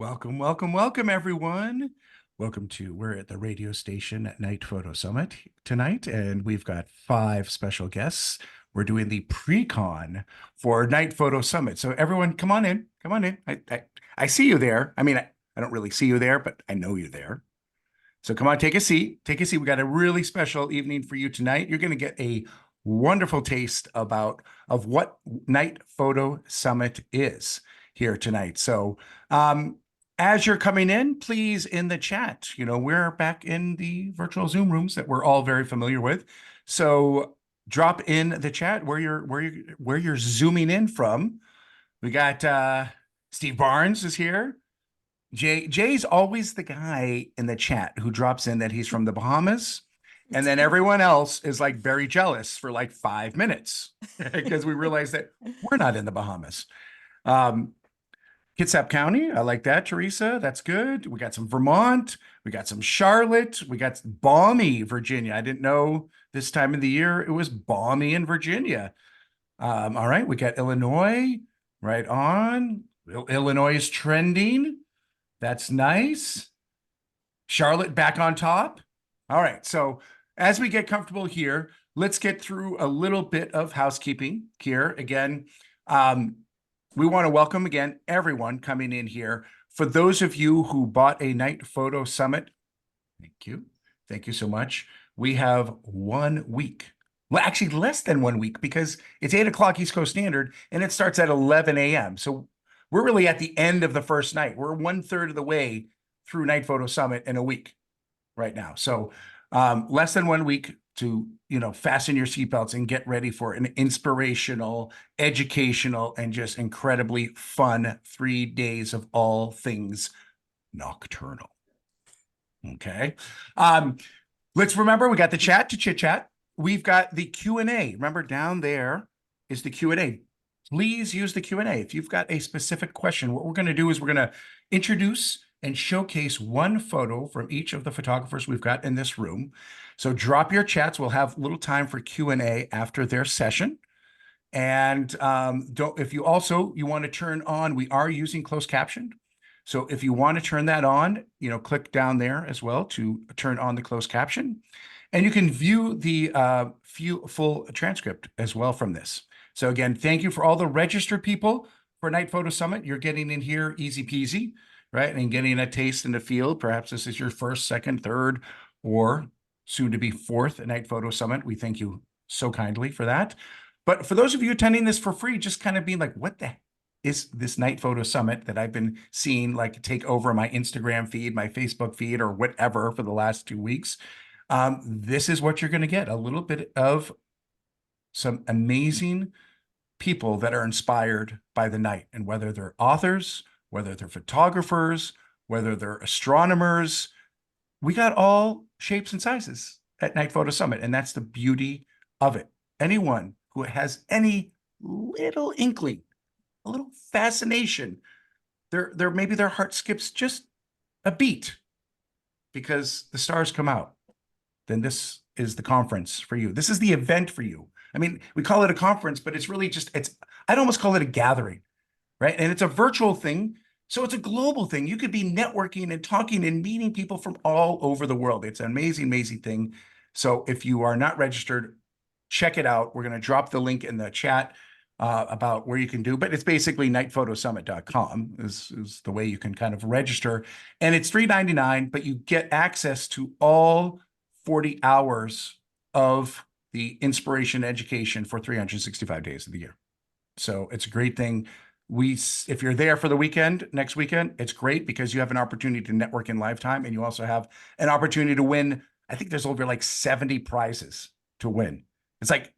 Welcome, welcome, welcome, everyone. We're at the radio station at Night Photo Summit tonight, and we've got 5 special guests. We're doing the pre-con for Night Photo Summit. So everyone, come on in, come on in. I see you there. I mean, I don't really see you there, but I know you're there. So come on, take a seat. Take a seat. We got a really special evening for you tonight. You're going to get a wonderful taste of what Night Photo Summit is here tonight. So as you're coming in, please in the chat, we're back in the virtual Zoom rooms that we're all very familiar with. So drop in the chat where you're zooming in from. We got Steve Barnes is here. Jay's always the guy in the chat who drops in that he's from the Bahamas. And then everyone else is like very jealous for like 5 minutes because we realize that we're not in the Bahamas. Kitsap County, I like that, Teresa. That's good. We got some Vermont. We got some Charlotte. We got balmy Virginia. I didn't know this time of the year it was balmy in Virginia. All right, we got Illinois right on. Illinois is trending. That's nice. Charlotte back on top. All right, so as we get comfortable here, let's get through a little bit of housekeeping here. Again, we want to welcome again everyone coming in here. For those of you who bought a Night Photo Summit, thank you. Thank you so much. We have 1 week. Well, actually less than 1 week because it's 8 o'clock East Coast Standard and it starts at 11 a.m. So we're really at the end of the first night. We're 1/3 of the way through Night Photo Summit in a week right now. So less than 1 week to, fasten your seatbelts and get ready for an inspirational, educational, and just incredibly fun 3 days of all things nocturnal. Okay. Let's remember, we got the chat to chit chat. We've got the Q&A. Remember, down there is the Q&A. Please use the Q&A. If you've got a specific question, what we're going to do is we're going to introduce and showcase one photo from each of the photographers we've got in this room. So drop your chats. We'll have a little time for Q&A after their session. And if you want to turn on, we are using closed captioned. So if you want to turn that on, click down there as well to turn on the closed caption. And you can view the full transcript as well from this. So again, thank you for all the registered people for Night Photo Summit. You're getting in here easy peasy, right? And getting a taste in the field. Perhaps this is your first, second, third, or soon to be fourth Night Photo Summit. We thank you so kindly for that. But for those of you attending this for free, just kind of being like, what the heck is this Night Photo Summit that I've been seeing like take over my Instagram feed, my Facebook feed, or whatever for the last 2 weeks? This is what you're going to get, a little bit of some amazing people that are inspired by the night, and whether they're authors, whether they're photographers, whether they're astronomers, we got all shapes and sizes at Night Photo Summit, and that's the beauty of it. Anyone who has any little inkling, a little fascination, maybe their heart skips just a beat because the stars come out, then this is the conference for you. This is the event for you. I mean, we call it a conference, but it's really I'd almost call it a gathering, right? And it's a virtual thing. So it's a global thing. You could be networking and talking and meeting people from all over the world. It's an amazing, amazing thing. So if you are not registered, check it out. We're going to drop the link in the chat about where you can do, but it's basically nightphotosummit.com is the way you can kind of register. And it's $3.99, but you get access to all 40 hours of the inspiration education for 365 days of the year. So it's a great thing. If you're there for the weekend, next weekend, it's great because you have an opportunity to network in lifetime, and you also have an opportunity to win. I think there's over like 70 prizes to win. It's like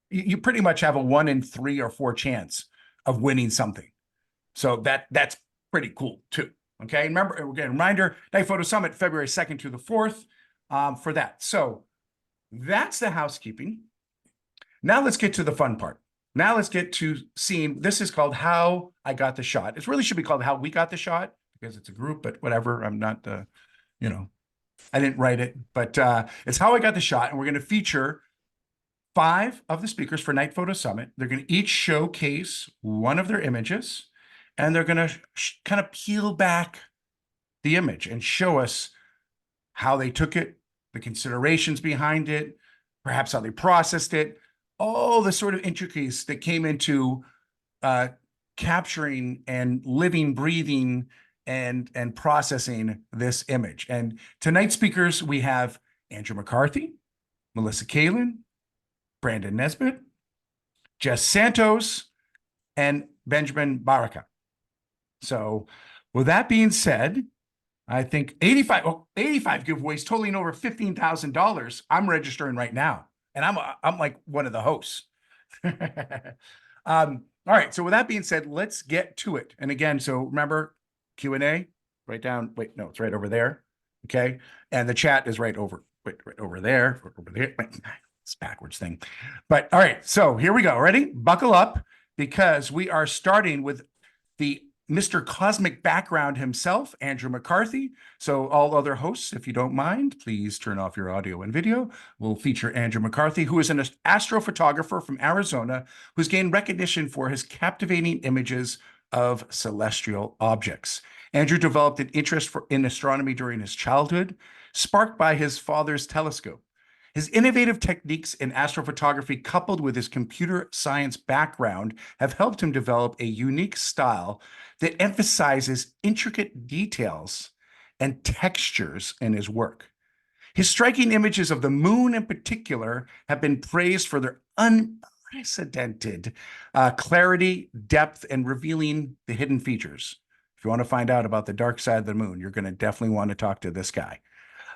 you pretty much have a 1 in 3 or 4 chance of winning something. So that's pretty cool too. Okay. Remember, again, reminder, Night Photo Summit, February 2nd to the 4th for that. So that's the housekeeping. Now let's get to the fun part. Now let's get to seeing, this is called How I Got the Shot. It really should be called How We Got the Shot because it's a group, but whatever. I'm not, I didn't write it, but it's How I Got the Shot. And we're going to feature 5 of the speakers for Night Photo Summit. They're going to each showcase one of their images. and they're going to kind of peel back the image and show us how they took it, the considerations behind it, perhaps how they processed it, all the sort of intricacies that came into uh, capturing and living, breathing, and processing this image. And tonight's speakers, we have Andrew McCarthy, Melissa Kaelin, Brandon Nesbit, Jess Santos, and Benjamin Barakat. So with that being said, I think 85 giveaways totaling over $15,000. I'm registering right now, and I'm like one of the hosts. All right. So with that being said, let's get to it. And again, so remember Q&A, right down. Wait, no, it's right over there. Okay. And the chat is right over there. It's backwards thing. But all right. So here we go. Ready? Buckle up, because we are starting with the Mr. Cosmic Background himself, Andrew McCarthy. So all other hosts, if you don't mind, please turn off your audio and video. We'll feature Andrew McCarthy, who is an astrophotographer from Arizona, who's gained recognition for his captivating images of celestial objects. Andrew developed an interest in astronomy during his childhood, sparked by his father's telescope. His innovative techniques in astrophotography, coupled with his computer science background, have helped him develop a unique style that emphasizes intricate details and textures in his work. His striking images of the moon in particular have been praised for their unprecedented clarity, depth, and revealing the hidden features. If you want to find out about the dark side of the moon, you're going to definitely want to talk to this guy.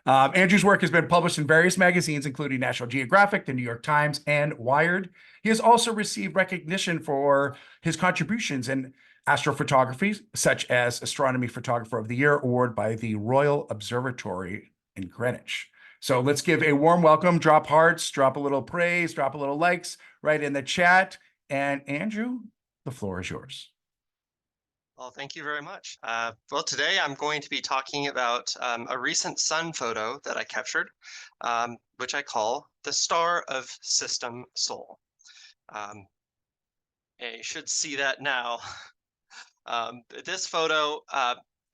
Andrew's work has been published in various magazines, including National Geographic, the New York Times, and Wired. He has also received recognition for his contributions in astrophotography, such as Astronomy Photographer of the Year award by the Royal Observatory in Greenwich. So let's give a warm welcome, drop hearts, drop a little praise, drop a little likes right in the chat. And Andrew, the floor is yours. Well, thank you very much. Well, today I'm going to be talking about a recent sun photo that I captured, which I call the Star of System Sol. You should see that now. This photo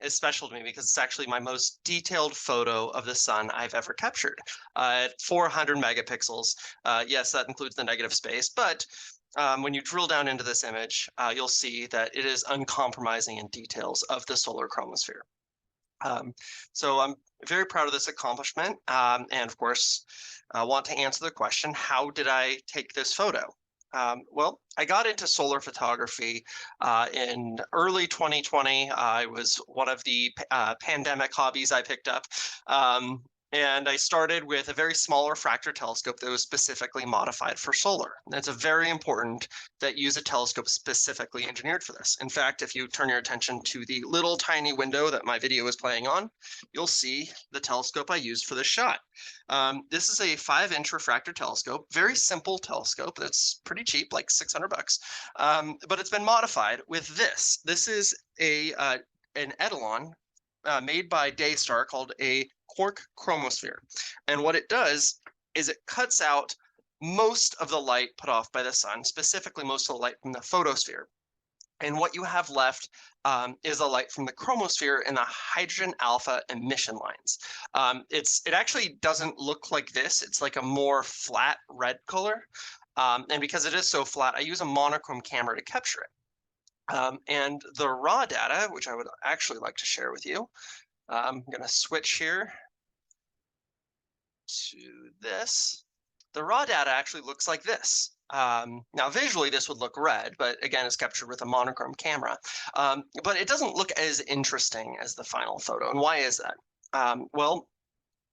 is special to me because it's actually my most detailed photo of the sun I've ever captured at 400 megapixels. Yes, that includes the negative space, but when you drill down into this image, you'll see that it is uncompromising in details of the solar chromosphere. So I'm very proud of this accomplishment. And of course, I want to answer the question, how did I take this photo? Well, I got into solar photography in early 2020. It was one of the pandemic hobbies I picked up. And I started with a very small refractor telescope that was specifically modified for solar. And it's very important that you use a telescope specifically engineered for this. In fact, if you turn your attention to the little tiny window that my video is playing on, you'll see the telescope I used for this shot. This is a 5-inch refractor telescope, very simple telescope that's pretty cheap, like $600. But it's been modified with this. This is an Etalon made by Daystar called a quark chromosphere. And what it does is it cuts out most of the light put off by the sun, specifically most of the light from the photosphere. And what you have left is the light from the chromosphere and the hydrogen alpha emission lines. It actually doesn't look like this. It's like a more flat red color. And because it is so flat, I use a monochrome camera to capture it. And the raw data, which I would actually like to share with you, I'm going to switch here to this. The raw data actually looks like this. Now, visually, this would look red, but again, it's captured with a monochrome camera. But it doesn't look as interesting as the final photo. And why is that? Well,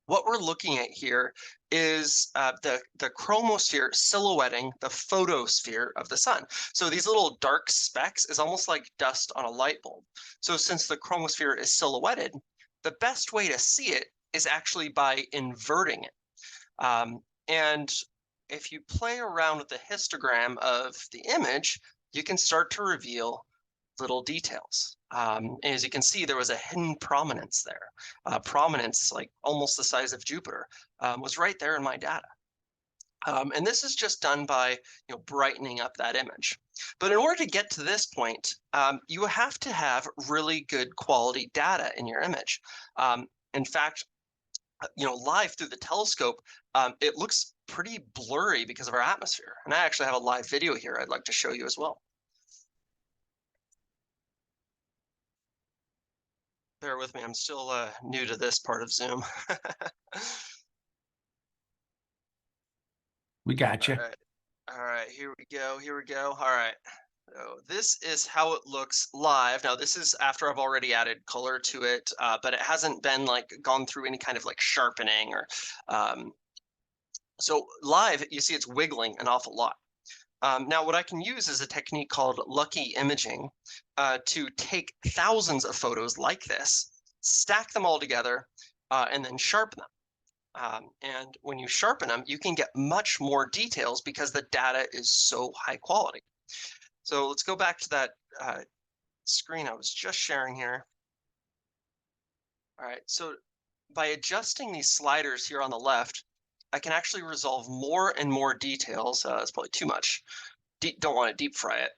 what we're looking at here is the chromosphere silhouetting the photosphere of the sun. So these little dark specks is almost like dust on a light bulb. So since the chromosphere is silhouetted, the best way to see it is actually by inverting it. And if you play around with the histogram of the image, you can start to reveal little details. As you can see, there was a hidden prominence there. Prominence, like almost the size of Jupiter, was right there in my data. And this is just done by brightening up that image. But in order to get to this point, you have to have really good quality data in your image. In fact, live through the telescope, it looks pretty blurry because of our atmosphere. And I actually have a live video here I'd like to show you as well. Bear with me, I'm still new to this part of Zoom. We got you. All right, here we go, All right. So this is how it looks live. Now, this is after I've already added color to it, but it hasn't been like gone through any kind of like sharpening or so live, you see it's wiggling an awful lot. Now, what I can use is a technique called lucky imaging to take thousands of photos like this, stack them all together, and then sharpen them. And when you sharpen them, you can get much more details because the data is so high quality. So let's go back to that screen I was just sharing here. All right, so by adjusting these sliders here on the left, I can actually resolve more and more details. That's probably too much. Don't want to deep fry it.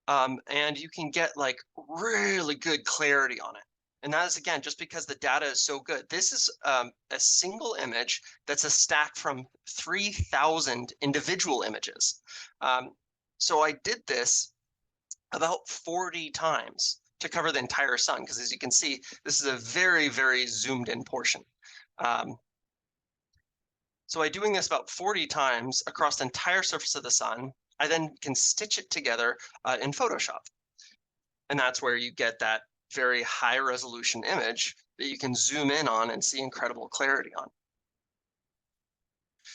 And you can get like really good clarity on it. And that is, again, just because the data is so good. This is a single image that's a stack from 3,000 individual images. So I did this about 40 times to cover the entire sun, because as you can see, this is a very, very zoomed in portion. So by doing this about 40 times across the entire surface of the sun, I then can stitch it together in Photoshop. And that's where you get that very high resolution image that you can zoom in on and see incredible clarity on.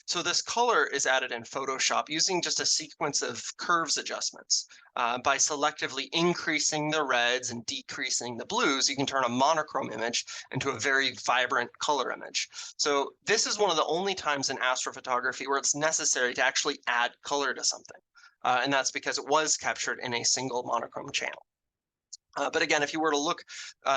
So this color is added in Photoshop using just a sequence of curves adjustments. By selectively increasing the reds and decreasing the blues, you can turn a monochrome image into a very vibrant color image. So this is one of the only times in astrophotography where it's necessary to actually add color to something. And that's because it was captured in a single monochrome channel. But again, if you were to look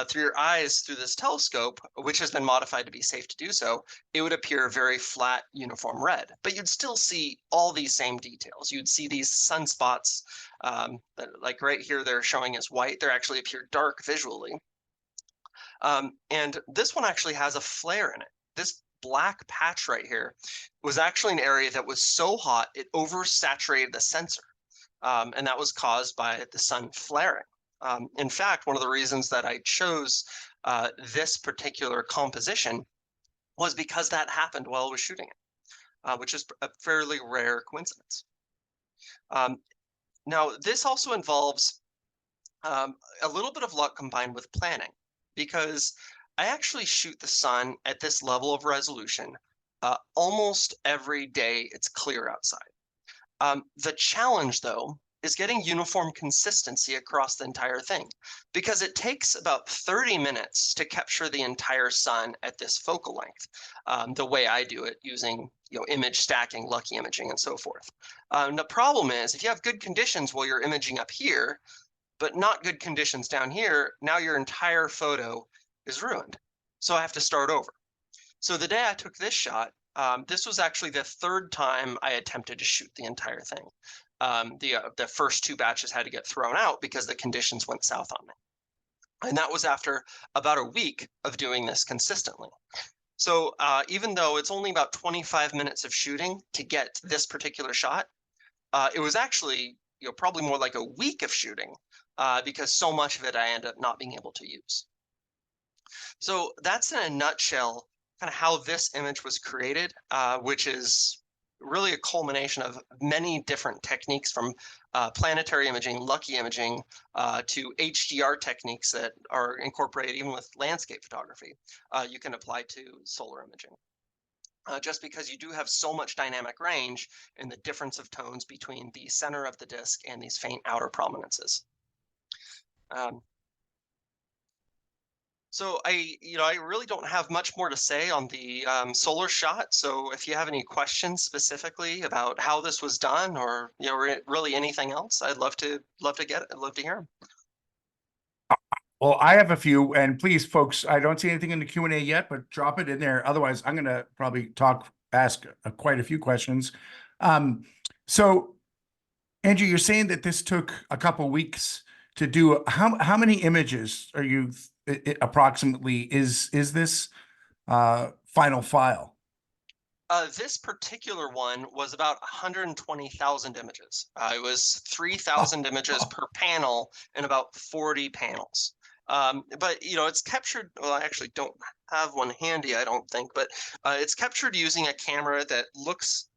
through your eyes through this telescope, which has been modified to be safe to do so, it would appear very flat, uniform red. But you'd still see all these same details. You'd see these sunspots, like right here, they're showing as white. They actually appear dark visually. And this one actually has a flare in it. This black patch right here was actually an area that was so hot, it oversaturated the sensor. And that was caused by the sun flaring. In fact, one of the reasons that I chose this particular composition was because that happened while I was shooting it, which is a fairly rare coincidence. Now, this also involves a little bit of luck combined with planning, because I actually shoot the sun at this level of resolution almost every day it's clear outside. The challenge, though, is getting uniform consistency across the entire thing, because it takes about 30 minutes to capture the entire sun at this focal length, the way I do it using image stacking, lucky imaging, and so forth. The problem is, if you have good conditions while you're imaging up here, but not good conditions down here, now your entire photo is ruined. So I have to start over. So the day I took this shot, this was actually the third time I attempted to shoot the entire thing. The first two batches had to get thrown out because the conditions went south on me. And that was after about a week of doing this consistently. So even though it's only about 25 minutes of shooting to get this particular shot, it was actually probably more like a week of shooting because so much of it I ended up not being able to use. So that's in a nutshell kind of how this image was created, which is really a culmination of many different techniques, from planetary imaging, lucky imaging, to HDR techniques that are incorporated even with landscape photography. You can apply to solar imaging. Just because you do have so much dynamic range in the difference of tones between the center of the disk and these faint outer prominences. So I really don't have much more to say on the solar shot. So if you have any questions specifically about how this was done, or really anything else, I'd love to hear them. Well, I have a few, and please, folks, I don't see anything in the Q&A yet, but drop it in there. Otherwise, I'm going to probably talk ask quite a few questions. So Andrew, you're saying that this took a couple weeks to do. How many images are you approximately is this final file? This particular one was about 120,000 images. It was 3,000 images per panel and about 40 panels. But you know, it's captured. Well, I actually don't have one handy, I don't think, but it's captured using a camera that looks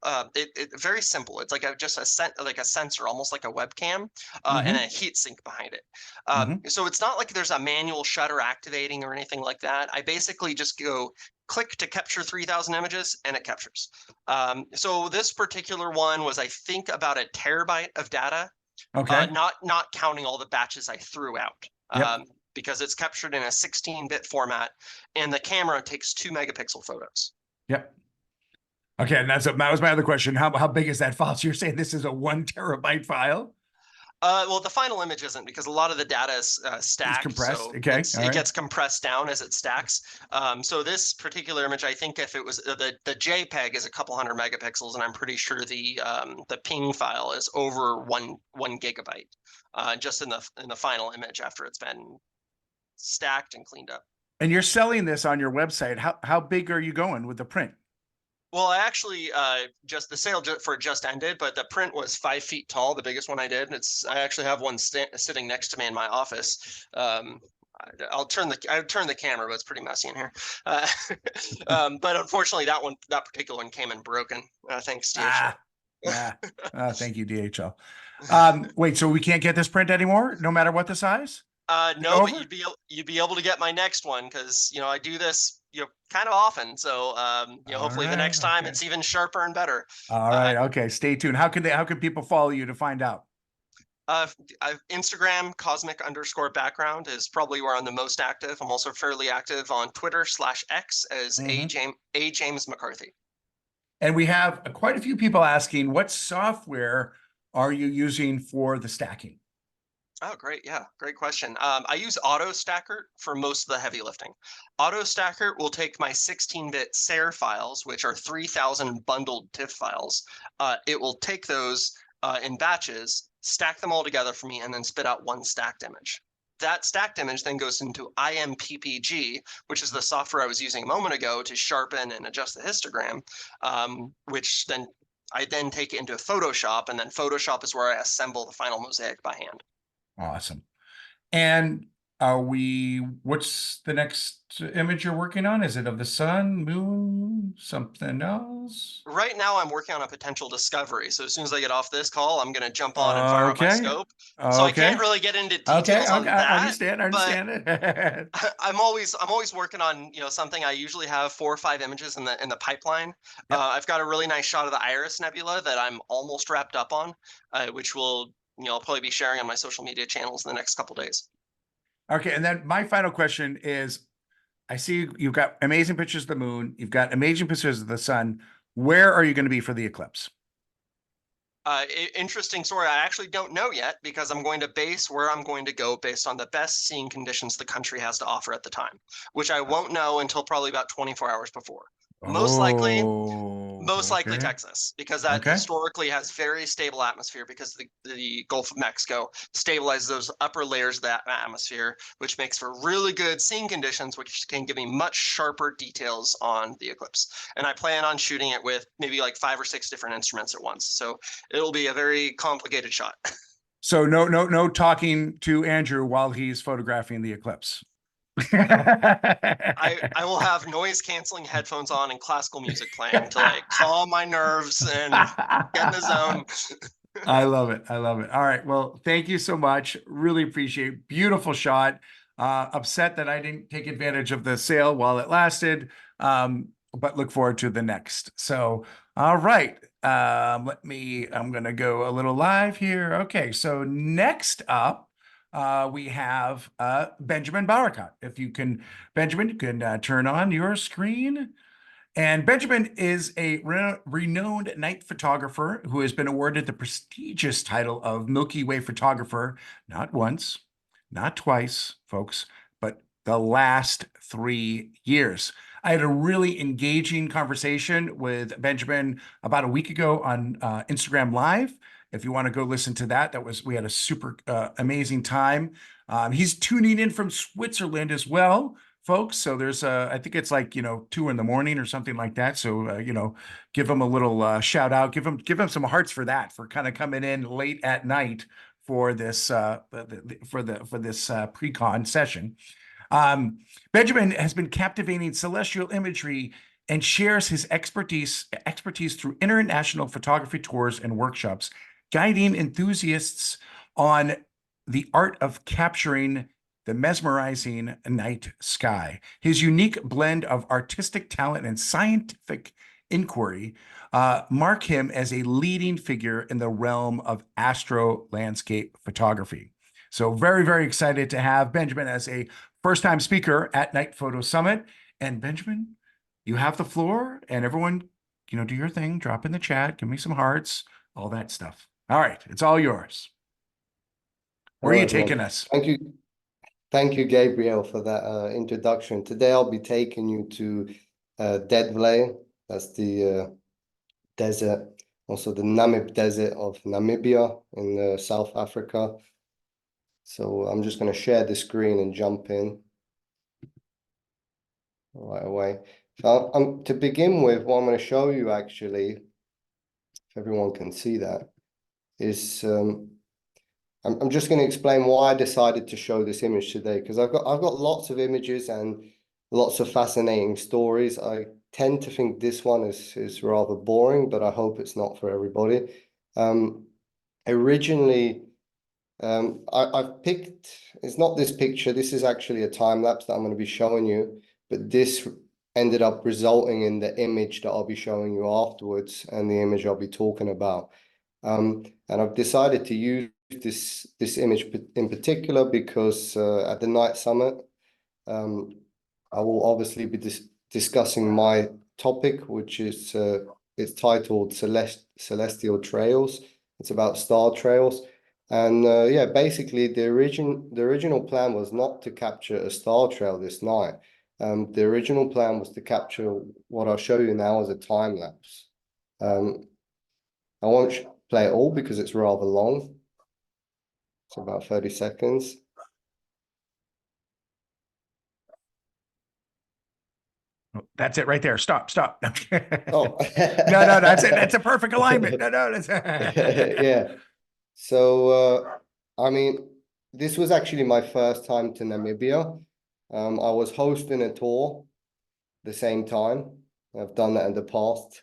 very simple. It's like just like a sensor, almost like a webcam, and a heat sink behind it. So it's not like there's a manual shutter activating or anything like that. I basically just go click to capture 3,000 images and it captures. So this particular one was, I think, about a terabyte of data, Okay. not counting all the batches I threw out. Yep. Because it's captured in a 16-bit format, and the camera takes 2 megapixel photos. Yep. Okay, and that was my other question. How big is that file? So you're saying this is a 1 terabyte file? Well, the final image isn't, because a lot of the data is It's stacked, compressed. so Okay. All it right. gets compressed down as it stacks. So this particular image, I think if it was the JPEG is a couple hundred megapixels, and I'm pretty sure the PNG file is over one gigabyte, just in the final image after it's been stacked and cleaned up. And you're selling this on your website. How big are you going with the print? Well, I actually just the sale for it just ended, but the print was 5 feet tall, the biggest one I did. I actually have one sitting next to me in my office. I'll turn the camera, but it's pretty messy in here. Uh, but unfortunately, that particular one came in broken. Thanks, DHL. Thank you, DHL. Wait, so we can't get this print anymore, no matter what the size? No, but you'd be able to get my next one, because I do this kind of often. So hopefully the next time it's even sharper and better. All right, okay. Stay tuned. How can people follow you to find out? Instagram cosmic_background is probably where I'm the most active. I'm also fairly active on Twitter/X as A James McCarthy. And we have quite a few people asking, what software are you using for the stacking? Oh, great. Yeah, great question. I use AutoStacker for most of the heavy lifting. AutoStacker will take my 16-bit SAR files, which are 3,000 bundled TIFF files. It will take those in batches, stack them all together for me, and then spit out one stacked image. That stacked image then goes into IMPPG, which is the software I was using a moment ago to sharpen and adjust the histogram, which then I then take it into Photoshop, and then Photoshop is where I assemble the final mosaic by hand. Awesome. And what's the next image you're working on? Is it of the sun, moon, something else? Right now, I'm working on a potential discovery. So as soon as I get off this call, I'm going to jump on and fire up my scope. So I can't really get into details on that. I understand it. I'm always working on something. I usually have 4 or 5 images in the pipeline. Yep. I've got a really nice shot of the Iris Nebula that I'm almost wrapped up on, which will I'll probably be sharing on my social media channels in the next couple days. Okay, and then my final question is, I see you've got amazing pictures of the moon. You've got amazing pictures of the sun. Where are you going to be for the eclipse? Interesting story. I actually don't know yet, because I'm going to base where I'm going to go based on the best seeing conditions the country has to offer at the time, which I won't know until probably about 24 hours before. Most likely Texas, because that historically has very stable atmosphere, because the Gulf of Mexico stabilizes those upper layers of that atmosphere, which makes for really good seeing conditions, which can give me much sharper details on the eclipse. And I plan on shooting it with maybe like 5 or 6 different instruments at once. So it'll be a very complicated shot. So no talking to Andrew while he's photographing the eclipse. I will have noise canceling headphones on and classical music playing to like calm my nerves and get in the zone. I love it. I love it. All right. Well, thank you so much. Really appreciate. Beautiful shot. Upset that I didn't take advantage of the sale while it lasted. But look forward to the next. So, all right. I'm going to go a little live here. Okay. So next up, we have Benjamin Barakat. If you can, Benjamin, you can turn on your screen. And Benjamin is a renowned night photographer who has been awarded the prestigious title of Milky Way photographer, not once, not twice, folks, but the last 3 years. I had a really engaging conversation with Benjamin about a week ago on Instagram Live. If you want to go listen to that, we had a super amazing time. He's tuning in from Switzerland as well, folks. So I think it's like 2 in the morning or something like that. So give him a little shout out. Give him some hearts for that, for kind of coming in late at night for this pre-con session. Benjamin has been captivating celestial imagery and shares his expertise through international photography tours and workshops, guiding enthusiasts on the art of capturing the mesmerizing night sky. His unique blend of artistic talent and scientific inquiry mark him as a leading figure in the realm of astro landscape photography. So very, very excited to have Benjamin as a first-time speaker at Night Photo Summit. And Benjamin, you have the floor, and everyone, do your thing, drop in the chat, give me some hearts, all that stuff. All right, it's all yours. Where are you taking us? Thank you, Gabriel, for that introduction. Today, I'll be taking you to Dead Valley. That's the desert, also the Namib Desert of Namibia in South Africa. So I'm just going to share the screen and jump in right away. So to begin with, what I'm going to show you, actually, if everyone can see that, is I'm just going to explain why I decided to show this image today, because I've got lots of images and lots of fascinating stories. I tend to think this one is rather boring, but I hope it's not for everybody. Originally, I've picked, it's not this picture, this is actually a time lapse that I'm going to be showing you, but this ended up resulting in the image that I'll be showing you afterwards, and the image I'll be talking about. And I've decided to use this image in particular because at the Night Summit, I will obviously be discussing my topic, which is it's titled Celestial Trails. It's about star trails. And yeah, basically the original plan was not to capture a star trail this night. The original plan was to capture what I'll show you now as a time lapse. I won't play it all because it's rather long. It's about 30 seconds. That's it right there. Stop. Oh. No, that's it. That's a perfect alignment. No, that's yeah. So, I mean, this was actually my first time to Namibia. I was hosting a tour the same time. I've done that in the past.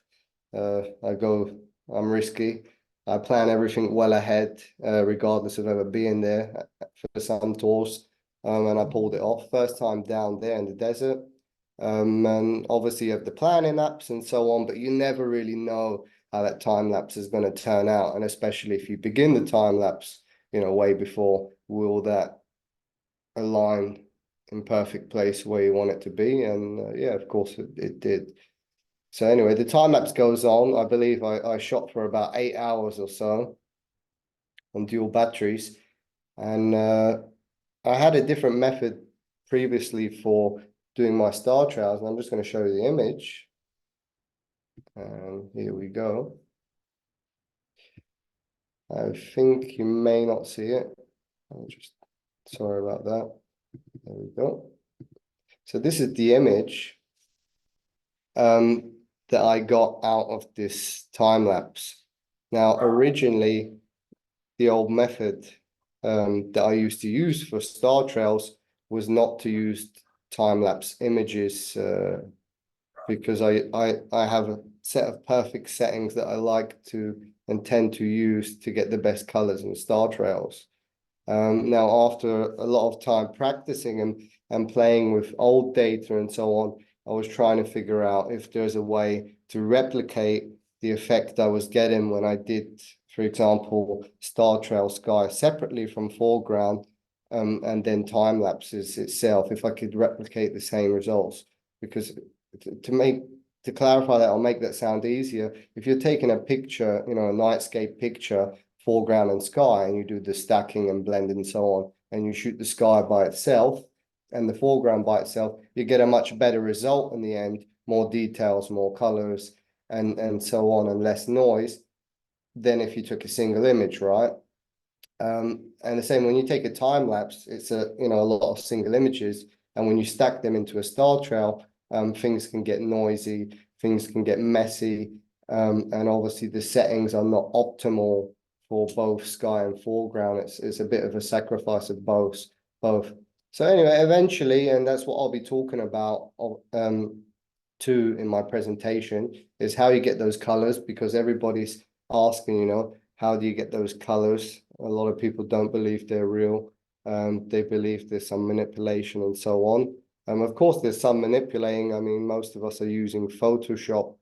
I'm risky. I plan everything well ahead, regardless of ever being there for some tours. And I pulled it off. First time down there in the desert. And obviously you have the planning apps and so on, but you never really know how that time lapse is going to turn out. And especially if you begin the time lapse, way before, will that align in perfect place where you want it to be? And yeah, of course it did. So anyway, the time lapse goes on. I believe I shot for about 8 hours or so on dual batteries. And I had a different method previously for doing my star trails, and I'm just going to show you the image. And here we go. I think you may not see it. Sorry about that. There we go. So this is the image that I got out of this time lapse. Now, originally, the old method that I used to use for star trails was not to use time lapse images because I have a set of perfect settings that I like to and tend to use to get the best colors in star trails. Now, after a lot of time practicing and playing with old data and so on, I was trying to figure out if there's a way to replicate the effect I was getting when I did, for example, star trail sky separately from foreground, and then time lapses itself, if I could replicate the same results. Because to clarify that, I'll make that sound easier. If you're taking a picture, a nightscape picture, foreground and sky, and you do the stacking and blend and so on, and you shoot the sky by itself, and the foreground by itself, you get a much better result in the end, more details, more colors, and so on, and less noise than if you took a single image, right? And the same when you take a time lapse, it's a lot of single images, and when you stack them into a star trail, things can get noisy, things can get messy, and obviously the settings are not optimal for both sky and foreground. It's a bit of a sacrifice of both. So anyway, eventually, and that's what I'll be talking about too in my presentation, is how you get those colors, because everybody's asking, how do you get those colors? A lot of people don't believe they're real. They believe there's some manipulation and so on. Of course, there's some manipulating. I mean, most of us are using Photoshop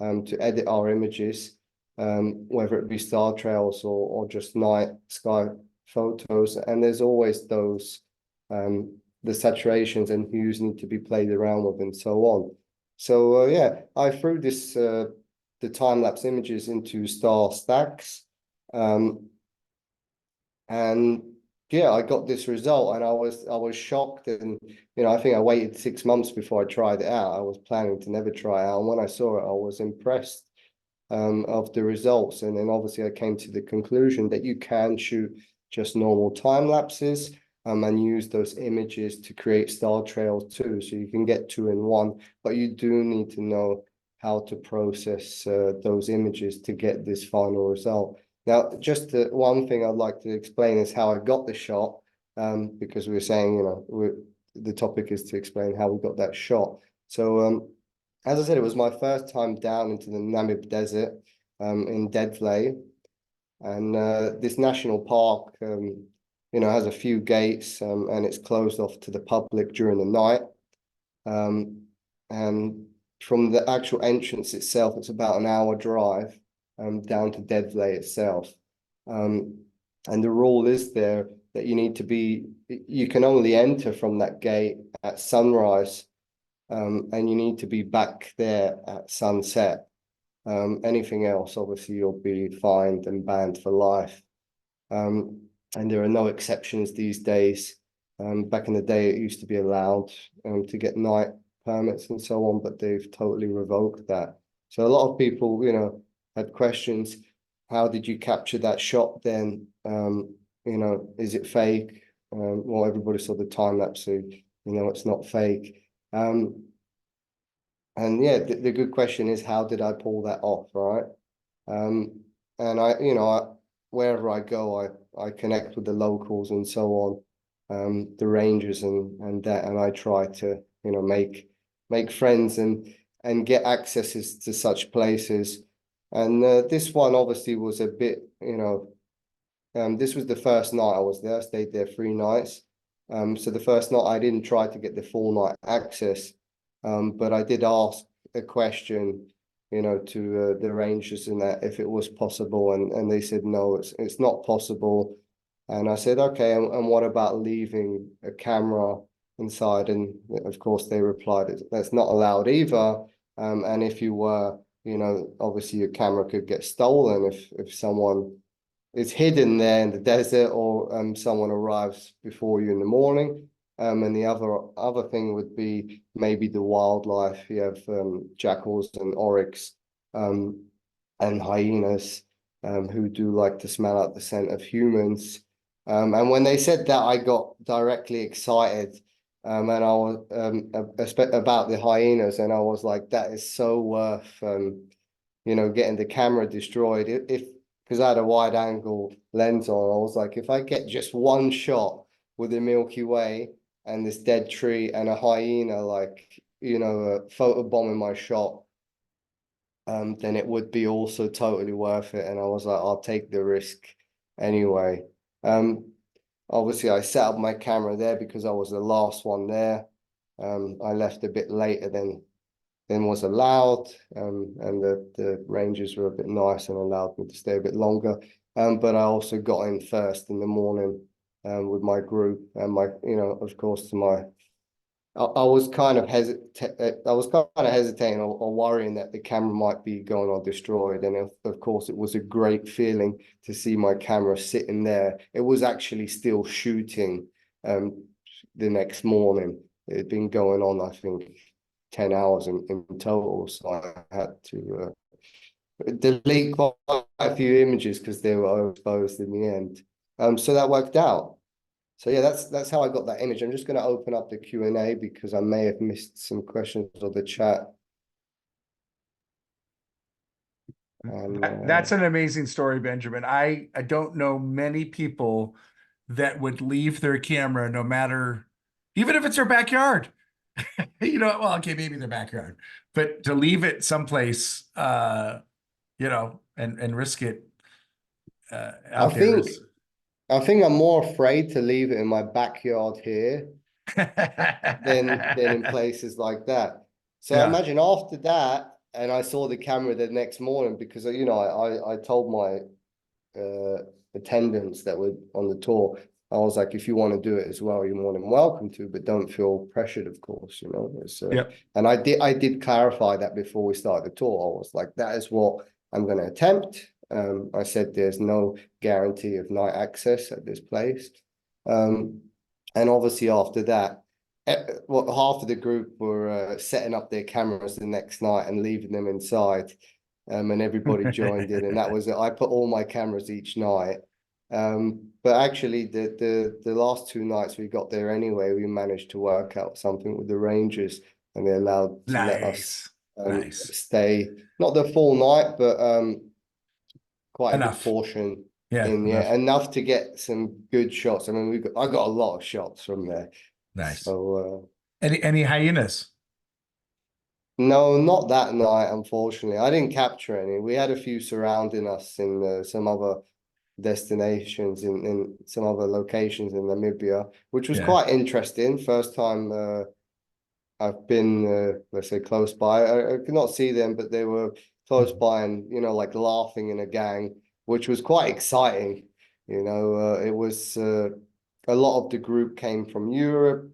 to edit our images, whether it be star trails or just night sky photos. And there's always those, the saturations and hues need to be played around with and so on. So yeah, I threw this the time-lapse images into star stacks. And yeah, I got this result, and I was shocked, and I think I waited 6 months before I tried it out. I was planning to never try it out, and when I saw it, I was impressed of the results. And then obviously I came to the conclusion that you can shoot just normal time lapses and use those images to create star trails too. So you can get 2 in 1, but you do need to know how to process those images to get this final result. Now, just one thing I'd like to explain is how I got the shot, because we were saying, the topic is to explain how we got that shot. So, as I said, it was my first time down into the Namib Desert in Deadvley, and this national park, has a few gates, and it's closed off to the public during the night. And from the actual entrance itself, it's about an hour drive down to Deadvley itself. And the rule is there that you can only enter from that gate at sunrise, and you need to be back there at sunset. Anything else, obviously, you'll be fined and banned for life. And there are no exceptions these days. Back in the day, it used to be allowed to get night permits and so on, but they've totally revoked that. So a lot of people, had questions. How did you capture that shot then? Is it fake? Well, everybody saw the time lapse, so it's not fake. And yeah, the good question is, how did I pull that off, right? And wherever I go, I connect with the locals and so on, the rangers and I try to make friends and get accesses to such places. And this one obviously was a bit, this was the first night I was there. I stayed there 3 nights. So the first night I didn't try to get the full night access, but I did ask a question, to the rangers and that if it was possible, and they said no, it's not possible. And I said, okay, and what about leaving a camera inside? And of course they replied, that's not allowed either. And if you were, obviously your camera could get stolen if someone is hidden there in the desert, or someone arrives before you in the morning. And the other thing would be maybe the wildlife. You have jackals and oryx and hyenas who do like to smell out the scent of humans. And when they said that, I got directly excited. And I was about the hyenas, and I was like, that is so worth getting the camera destroyed. Because I had a wide angle lens on, I was like, if I get just one shot with the Milky Way and this dead tree and a hyena, photobombing my shot, then it would be also totally worth it. And I was like, I'll take the risk anyway. Obviously I set up my camera there because I was the last one there. I left a bit later than was allowed, and the rangers were a bit nice and allowed me to stay a bit longer. But I also got in first in the morning with my group, and of course, I was kind of hesitating or worrying that the camera might be gone or destroyed. And of course, it was a great feeling to see my camera sitting there. It was actually still shooting the next morning. It had been going on, I think, 10 hours in total. So I had to delete quite a few images because they were overexposed in the end. So that worked out. So yeah, that's how I got that image. I'm just going to open up the Q&A because I may have missed some questions on the chat. That's an amazing story, Benjamin. I don't know many people that would leave their camera no matter, even if it's their backyard. You know, well, okay, maybe their backyard, but to leave it someplace, you know, and risk it I out there think is. I think I'm more afraid to leave it in my backyard here than in places like that. So I Yeah. imagine after that, and I saw the camera the next morning because you know I told my attendants that were on the tour, I was like, if you want to do it as well, you're more than welcome to, but don't feel pressured, of course, you know. It's, Yep. and I did clarify that before we started the tour. I was like, that is what I'm going to attempt. I said there's no guarantee of night access at this place. And obviously after that, well, half of the group were setting up their cameras the next night and leaving them inside. And everybody joined in, and that was it. I put all my cameras each night. But actually the last 2 nights we got there anyway, we managed to work out something with the Rangers, and they allowed to let us Nice. stay, not the full night, but quite a good Enough. portion Yeah, in, enough. yeah, enough to get some good shots. I mean, I got a lot of shots from there. Nice. So Any hyenas? no, not that night, unfortunately. I didn't capture any. We had a few surrounding us in some other destinations, in some other locations in Namibia, which was Yeah. quite interesting. First time I've been, let's say, close by. I could not see them, but they were close by and, you know, like laughing in a gang, which was quite exciting. You know, it was a lot of the group came from Europe.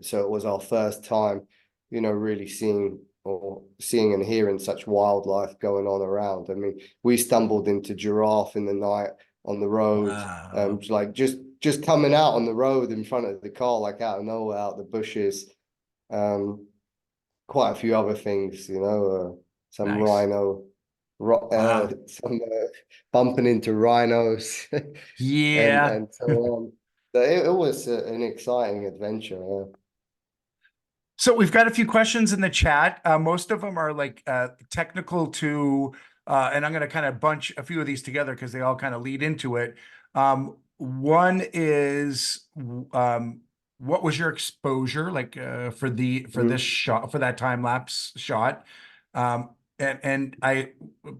So it was our first time, you know, really seeing and hearing such wildlife going on around. I mean, we stumbled into giraffe in the night on the road, Wow. like just coming out on the road in front of the car, like out of nowhere, out the bushes. Quite a few other things, you know, some Nice. rhino, Wow. some bumping into rhinos, Yeah. and so on. So it was an exciting adventure. Yeah. So we've got a few questions in the chat. Most of them are like technical to, and I'm going to kind of bunch a few of these together because they all kind of lead into it. One is, what was your exposure like for this shot, for that time lapse shot? And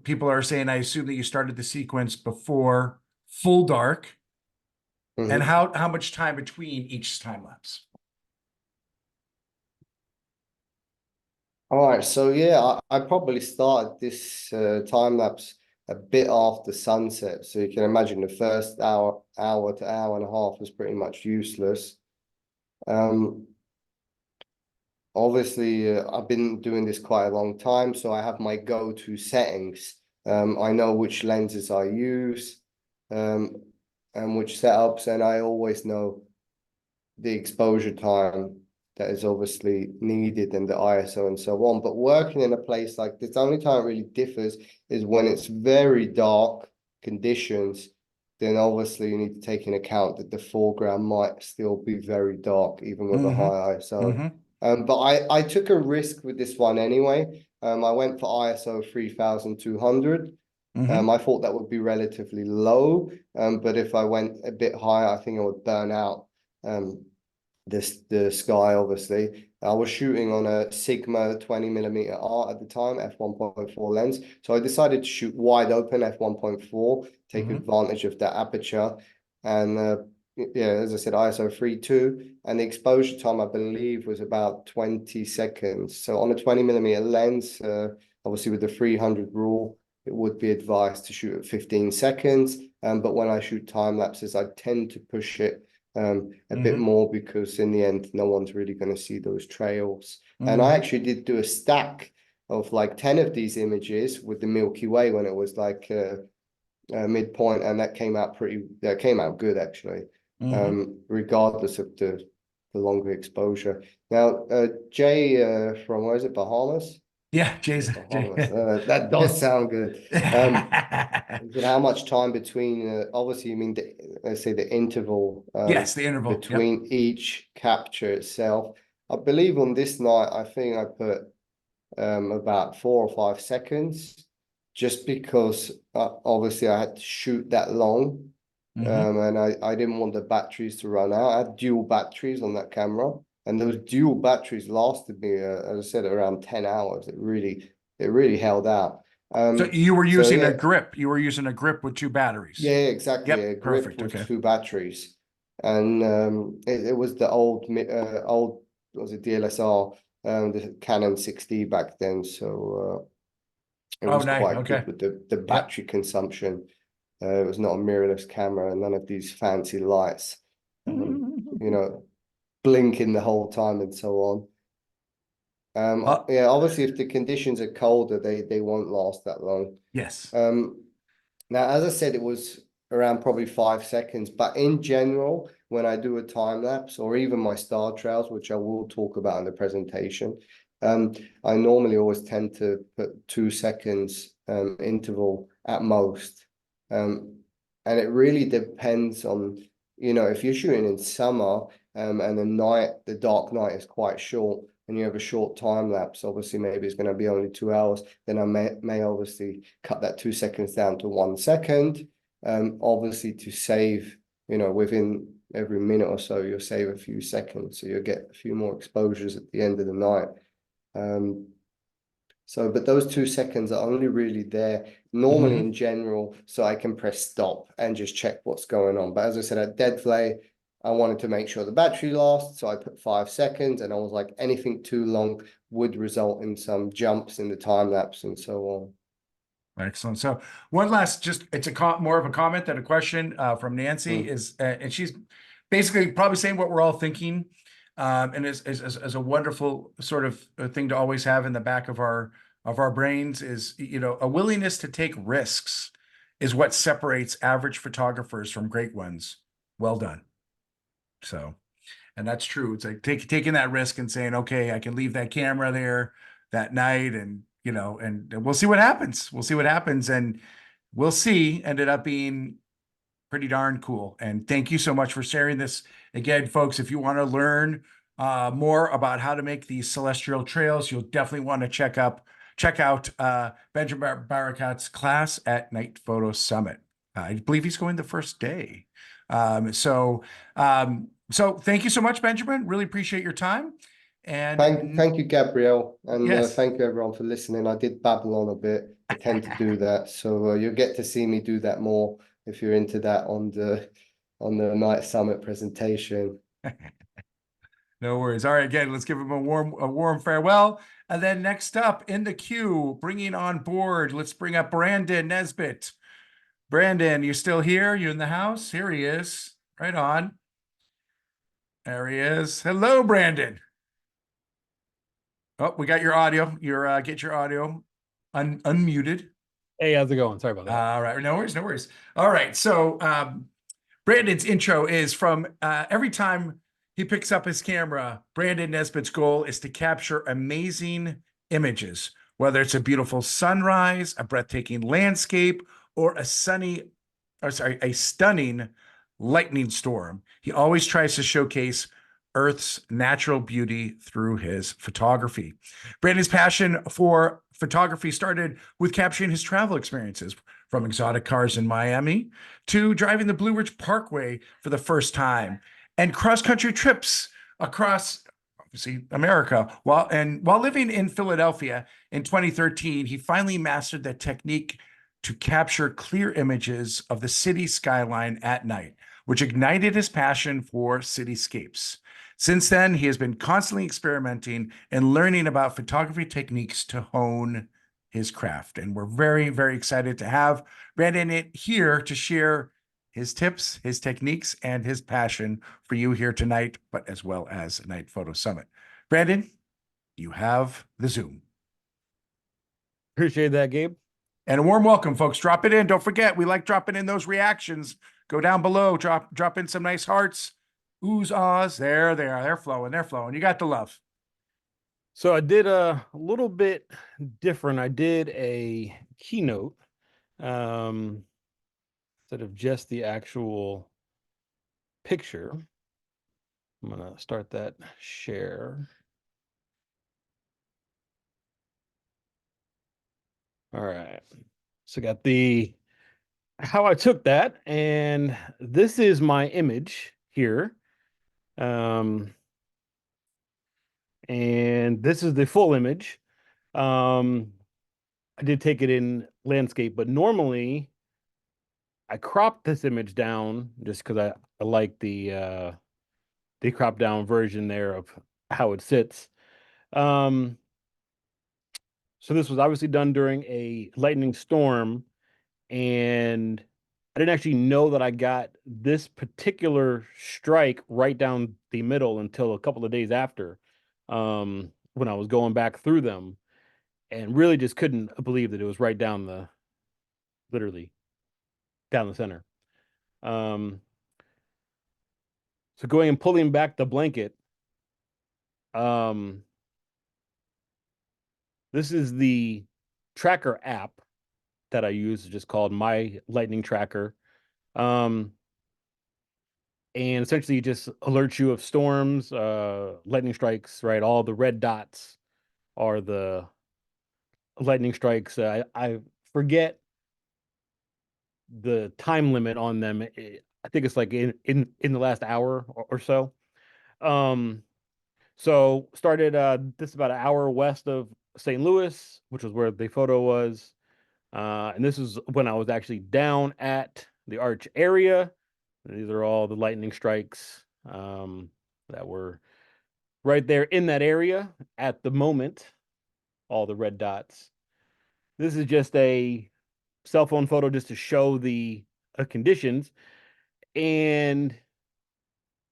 people are saying, I assume that you started the sequence before full dark. And how much time between each time lapse? All right, so yeah, I probably started this time lapse a bit after sunset. So you can imagine the first hour to hour and a half was pretty much useless. Obviously, I've been doing this quite a long time, so I have my go-to settings. I know which lenses I use, and which setups, and I always know the exposure time that is obviously needed and the ISO and so on. But working in a place like this, the only time it really differs is when it's very dark conditions, then obviously you need to take into account that the foreground might still be very dark, even with a high ISO. But I took a risk with this one anyway. I went for ISO 3200. I thought that would be relatively low, but if I went a bit higher, I think I would burn out the sky. Obviously, I was shooting on a Sigma 20mm art at the time, f1.4 lens, so I decided to shoot wide open f1.4, take advantage of that aperture, and yeah, as I said, ISO 3.2, and the exposure time I believe was about 20 seconds. So on a 20mm lens, obviously with the 300 rule, it would be advised to shoot at 15 seconds. But when I shoot time lapses, I tend to push it a bit more, because in the end, no one's really going to see those trails. And I actually did do a stack of like 10 of these images with the Milky Way when it was like midpoint, and that came out good actually. regardless of the longer exposure. Now, Jay, from where is it, Bahamas? Yeah, Jason. Bahamas. That does sound good. How much time between? Obviously, you mean let's say the interval. Yes, the interval. Yep. Between each capture itself. I believe on this night, I think I put about 4 or 5 seconds, just because obviously I had to shoot that long. And I didn't want the batteries to run out. I had dual batteries on that camera, and those dual batteries lasted me, as I said, around 10 hours. It really held out. So you were using yeah. a grip. You were using a grip with 2 batteries. Yeah, exactly. Yep, A grip perfect. with Okay. 2 batteries, and it was the old what was it, DLSR, the Canon 6D back then. So it was nice. quite Okay. good with the battery consumption. It was not a mirrorless camera, and none of these fancy lights, you know, blinking the whole time and so on. Yeah, obviously, if the conditions are colder, they won't last that long. Yes. Now, as I said, it was around probably 5 seconds, but in general, when I do a time lapse or even my star trails, which I will talk about in the presentation, I normally always tend to put 2 seconds interval at most. And it really depends on, if you're shooting in summer and the dark night is quite short, and you have a short time lapse, obviously maybe it's going to be only 2 hours, then I may obviously cut that 2 seconds down to 1 second. Obviously to save, within every minute or so, you'll save a few seconds, so you'll get a few more exposures at the end of the night. But those 2 seconds are only really there normally in general, so I can press stop and just check what's going on. But as I said, at dead flay, I wanted to make sure the battery lasts, so I put 5 seconds, and I was like, anything too long would result in some jumps in the time lapse and so on. Excellent. So one last, it's more of a comment than a question from Nancy is, and she's basically probably saying what we're all thinking, and as a wonderful sort of thing to always have in the back of our brains is, a willingness to take risks is what separates average photographers from great ones. Well done. So, and that's true. It's like taking that risk and saying, okay, I can leave that camera there that night, and and we'll see what happens. We'll see what happens, and we'll see. Ended up being pretty darn cool. And thank you so much for sharing this. Again, folks, if you want to learn more about how to make these celestial trails, you'll definitely want to check out Benjamin Barakat's class at Night Photo Summit. I believe he's going the first day. So thank you so much, Benjamin. Really appreciate your time. And thank you, Gabrielle, and yes. thank you everyone for listening. I did babble on a bit. I tend to do that, so you'll get to see me do that more if you're into that on the Night Summit presentation. No worries. All right, again, let's give him a warm farewell. And then next up in the queue, bringing on board, let's bring up Brandon Nesbit. Brandon, you still here? You in the house? Here he is. Right on. There he is. Hello, Brandon. Oh, we got your audio. Get your audio unmuted. Hey, how's it going? Sorry about that. All right. No worries. No worries. All right. So Brandon's intro is from every time he picks up his camera, Brandon Nesbit's goal is to capture amazing images, whether it's a beautiful sunrise, a breathtaking landscape, or a stunning lightning storm. He always tries to showcase Earth's natural beauty through his photography. Brandon's passion for photography started with capturing his travel experiences, from exotic cars in Miami to driving the Blue Ridge Parkway for the first time, and cross-country trips across, obviously, America. While living in Philadelphia in 2013, he finally mastered the technique to capture clear images of the city skyline at night, which ignited his passion for cityscapes. Since then, he has been constantly experimenting and learning about photography techniques to hone his craft. And we're very, very excited to have Brandon here to share his tips, his techniques, and his passion for you here tonight, but as well as Night Photo Summit. Brandon, you have the Zoom. Appreciate that, Gabe. And a warm welcome, folks. Drop it in. Don't forget, we like dropping in those reactions Go down below, drop in some nice hearts. Oohs, ahs, there they are. They're flowing. They're flowing. You got the love. So I did a little bit different. I did a keynote instead of just the actual picture. I'm gonna start that share. All right. So got the how I took that, and this is my image here. And this is the full image. I did take it in landscape, but normally I cropped this image down just because I like the crop down version there of how it sits. So this was obviously done during a lightning storm, and I didn't actually know that I got this particular strike right down the middle until a couple of days after, when I was going back through them, and really just couldn't believe that it was right down literally down the center. So going and pulling back the blanket, um, this is the tracker app that I use, just called My Lightning Tracker. And essentially it just alerts you of storms, lightning strikes, right? All the red dots are the lightning strikes. I forget the time limit on them. I think it's like in the last hour or so. So started this is about an hour west of St. Louis, which was where the photo was. And this is when I was actually down at the arch area. These are all the lightning strikes that were right there in that area at the moment, all the red dots. This is just a cell phone photo just to show the conditions, and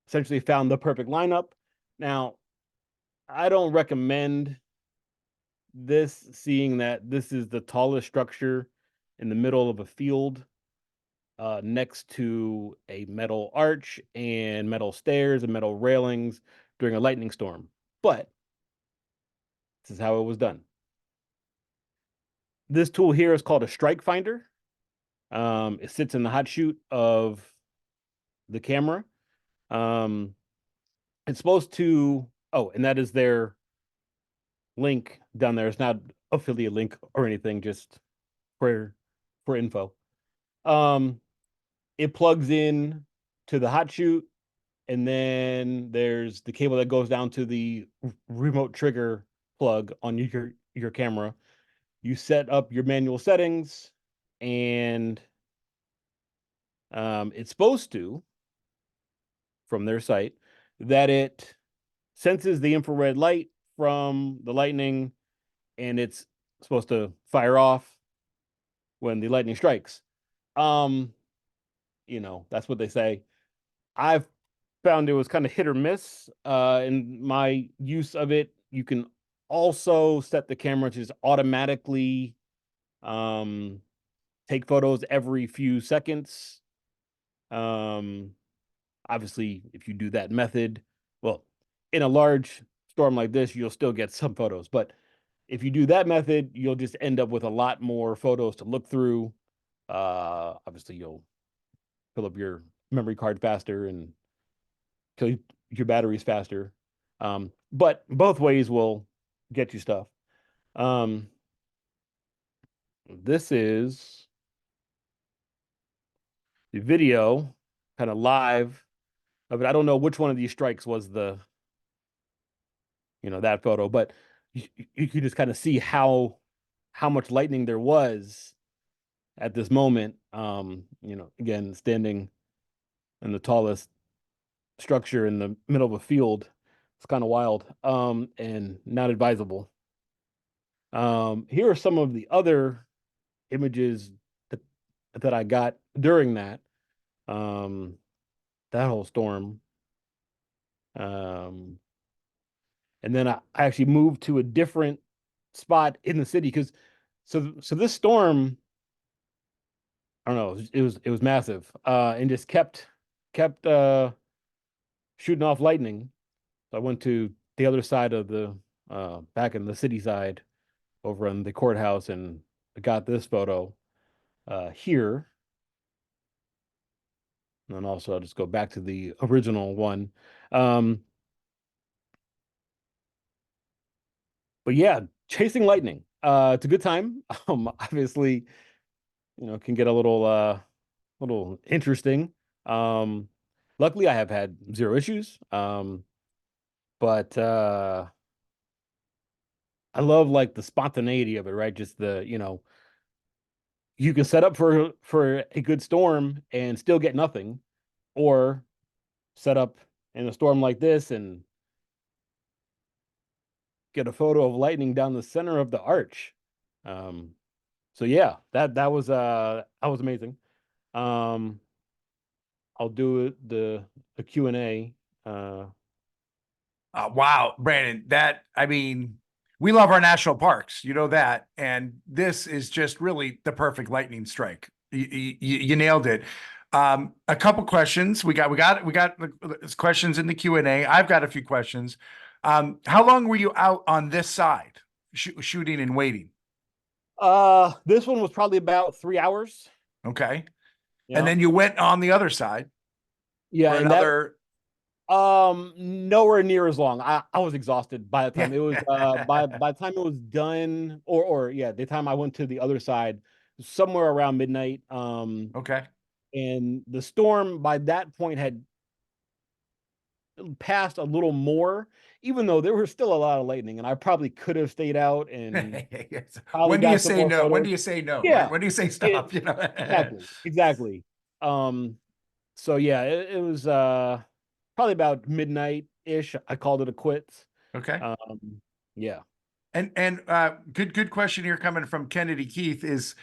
essentially found the perfect lineup. Now, I don't recommend this, seeing that this is the tallest structure in the middle of a field, next to a metal arch and metal stairs and metal railings during a lightning storm. But this is how it was done. This tool here is called a strike finder. It sits in the hot chute of the camera. It's supposed to, oh, and that is their link down there. It's not affiliate link or anything, just for info. It plugs in to the hot chute, and then there's the cable that goes down to the remote trigger plug on your camera. You set up your manual settings, and it's supposed to, from their site, that it senses the infrared light from the lightning, and it's supposed to fire off when the lightning strikes. That's what they say. I've found it was kind of hit or miss in my use of it. You can also set the camera to just automatically take photos every few seconds. Obviously, if you do that method, well, in a large storm like this, you'll still get some photos. But if you do that method, you'll just end up with a lot more photos to look through. Obviously, you'll fill up your memory card faster and kill your batteries faster. But both ways will get you stuff. This is the video, kind of live of it. I don't know which one of these strikes was that photo, but you can just kind of see how much lightning there was at this moment. Again, standing in the tallest structure in the middle of a field. It's kind of wild, and not advisable. Here are some of the other images that I got during that whole storm. And then I actually moved to a different spot in the city because so this storm I don't know, it was massive. And just kept shooting off lightning. So I went to the other side of the back in the city side over in the courthouse and I got this photo here. And then also I'll just go back to the original one. Um, but yeah, chasing lightning. It's a good time. Obviously, can get a little interesting. Um, luckily I have had zero issues. But I love like the spontaneity of it, right? Just you can set up for a good storm and still get nothing, or set up in a storm like this and get a photo of lightning down the center of the arch. Um, so yeah, that was amazing. Um, I'll do the Q&A. Wow, Brandon, we love our national parks, you know that, and this is just really the perfect lightning strike. You nailed it. A couple questions. We got questions in the Q&A. I've got a few questions. How long were you out on this side, shooting and waiting? This one was probably about 3 hours. Okay, and Yeah. then you went on the other side Yeah, for and that another. nowhere near as long. I was exhausted by the time Yeah. it was by the time it was done, or yeah, the time I went to the other side, somewhere around midnight. Okay. And the storm by that point had passed a little more, even though there was still a lot of lightning, and I probably could have stayed out and probably When do you got some say more no? When do photos. you say no? Right? Yeah, When do you say it, stop? You know. exactly. Um, so yeah, it was probably about midnight ish. I called it a quits. Okay. Yeah. And good question here coming from Kennedy Keith is,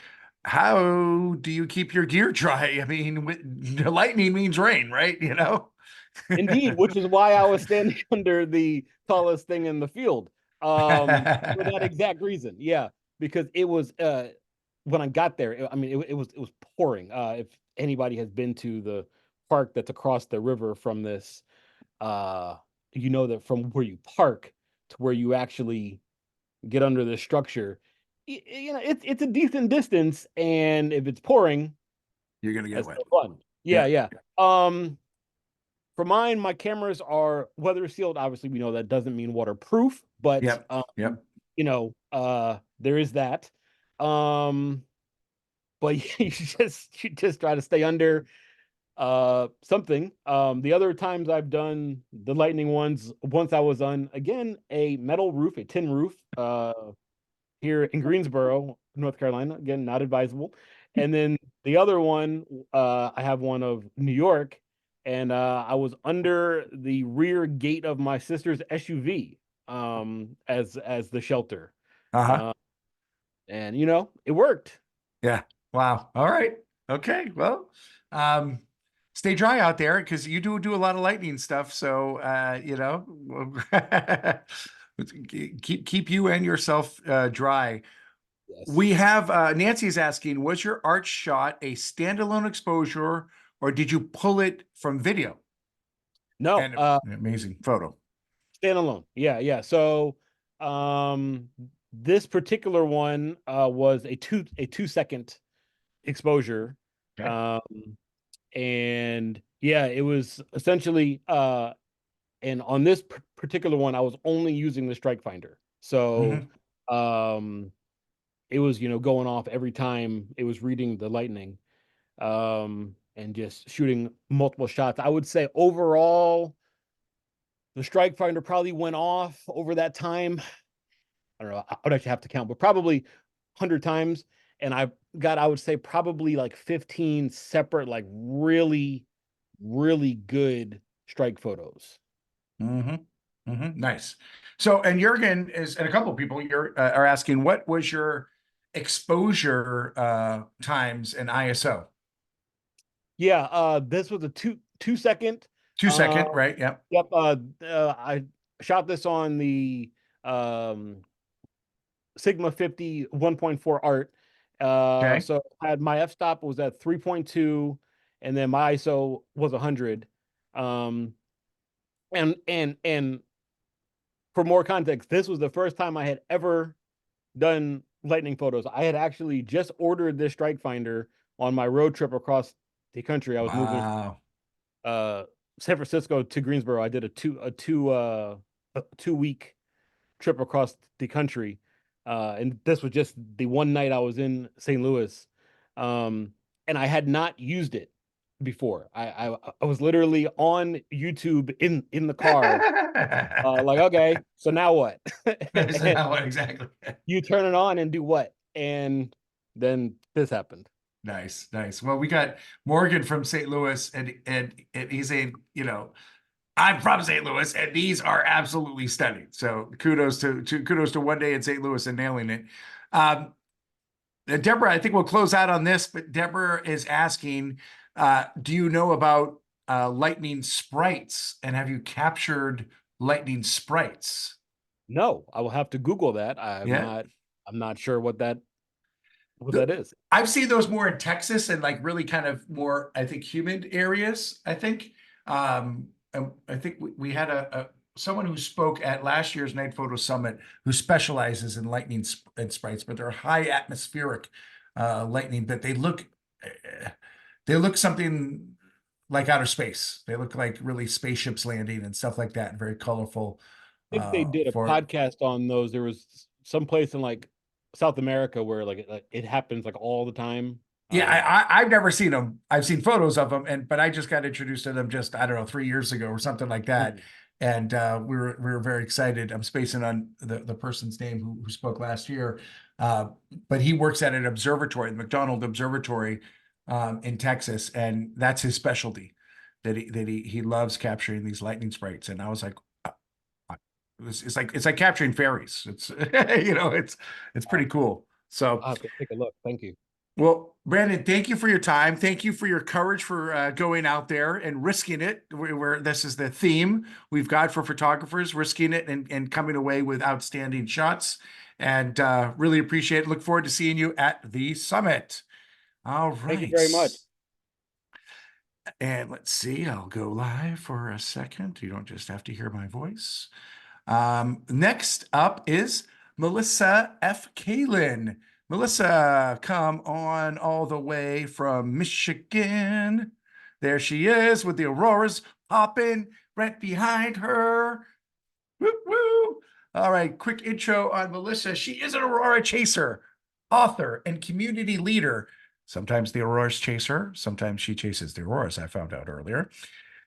how do you keep your gear dry? I mean, lightning means rain, right? You know. Indeed, which is why I was standing under the tallest thing in the field. For that exact reason. Yeah, because it was when I got there, it was pouring. If anybody has been to the park that's across the river from this, you know that from where you park to where you actually get under the structure, it's a decent distance, and if it's pouring, You're gonna get that's wet. no fun. Yeah, Yeah. yeah. For mine, my cameras are weather sealed. Obviously, we know that doesn't mean waterproof, but Yep. Yep. there is that. Um, but you just try to stay under something. The other times I've done the lightning ones, once I was on again a metal roof, a tin roof, here in Greensboro, North Carolina. Again, not advisable. And then the other one, I have one of New York, and I was under the rear gate of my sister's SUV, as the shelter. Uh-huh. Uh, and it worked. Yeah. Wow. All right. Okay. Well, stay dry out there because you do a lot of lightning stuff. So, keep you and yourself dry. Yes. We have Nancy's asking, was your arch shot a standalone exposure or did you pull it from video? No, And an amazing photo. standalone. Yeah, yeah. So, this particular one was a 2 second exposure. Okay. And yeah, it was essentially and on this particular one I was only using the strike finder. So Mhm. it was going off every time it was reading the lightning, and just shooting multiple shots. I would say overall the strike finder probably went off over that time. I don't know, I would actually have to count, but probably 100 times. And I would say probably like 15 separate, like really, really good strike photos. Nice. So, and Jurgen and a couple of people are asking, what was your exposure times and ISO? Yeah, this was a 2 second. 2 second, right? Yep. Yep. I shot this on the Sigma 50 1.4 art, Okay. So I had my f-stop was at 3.2, and then my ISO was 100. And for more context, this was the first time I had ever done lightning photos. I had actually just ordered this strike finder on my road trip across the country. I was moving Wow. San Francisco to Greensboro. I did a 2 week trip across the country. And this was just the one night I was in St. Louis. And I had not used it before. I was literally on YouTube in the car. Like, okay, so now what? Is And that what exactly? you turn it on and do what? And then this happened. Nice, nice. Well, we got Morgan from St. Louis, and he's a, I'm from St. Louis, and these are absolutely stunning. So kudos to one day in St. Louis and nailing it. Deborah, I think we'll close out on this, but Deborah is asking, do you know about lightning sprites, and have you captured lightning sprites? No, I will have to Google that. Yeah. I'm not sure what that The- is. I've seen those more in Texas and like really kind of more, I think, humid areas. I think, and I think we had someone who spoke at last year's Night Photo Summit who specializes in lightning and sprites, but they're high atmospheric lightning. But they look something like outer space. They look like really spaceships landing and stuff like that, and very colorful. I think they did a podcast on those. There was some place in like South America where like it happens like all the time. Yeah, I've never seen them. I've seen photos of them, but I just got introduced to them just, I don't know, 3 years ago or something like that. And we were very excited. I'm spacing on the person's name who spoke last year, but he works at an observatory, the McDonald Observatory, in Texas, and that's his specialty. He loves capturing these lightning sprites. And I was like, it's like capturing fairies. It's it's pretty cool. So I'll have to take a look. Thank you. well, Brandon, thank you for your time. Thank you for your courage for going out there and risking it. This is the theme we've got for photographers, risking it and coming away with outstanding shots. And really appreciate it. Look forward to seeing you at the summit. All right. Thank you very much. And let's see, I'll go live for a second. You don't just have to hear my voice. Next up is Melissa F. Kaelin. Melissa, come on all the way from Michigan. There she is with the auroras popping right behind her. Woo, woo. All right, quick intro on Melissa. She is an aurora chaser, author, and community leader. Sometimes the auroras chase her. Sometimes she chases the auroras, I found out earlier.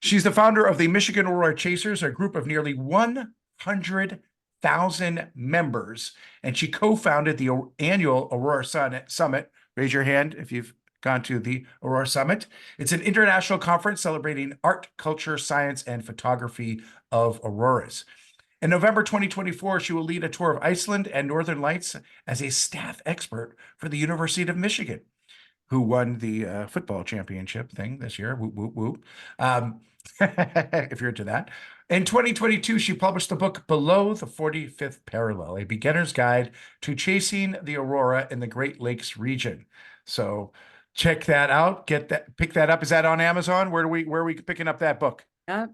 She's the founder of the Michigan Aurora Chasers, a group of nearly 100,000 members, and she co-founded the annual Aurora Summit. Raise your hand if you've gone to the Aurora Summit. It's an international conference celebrating art, culture, science, and photography of auroras. In November 2024, she will lead a tour of Iceland and Northern Lights as a staff expert for the University of Michigan, who won the football championship thing this year. Whoop, whoop, whoop. If you're into that. In 2022, she published the book Below the 45th Parallel, a beginner's guide to chasing the aurora in the Great Lakes region. So check that out. Pick that up. Is that on Amazon? Where are we picking up that book? Yeah.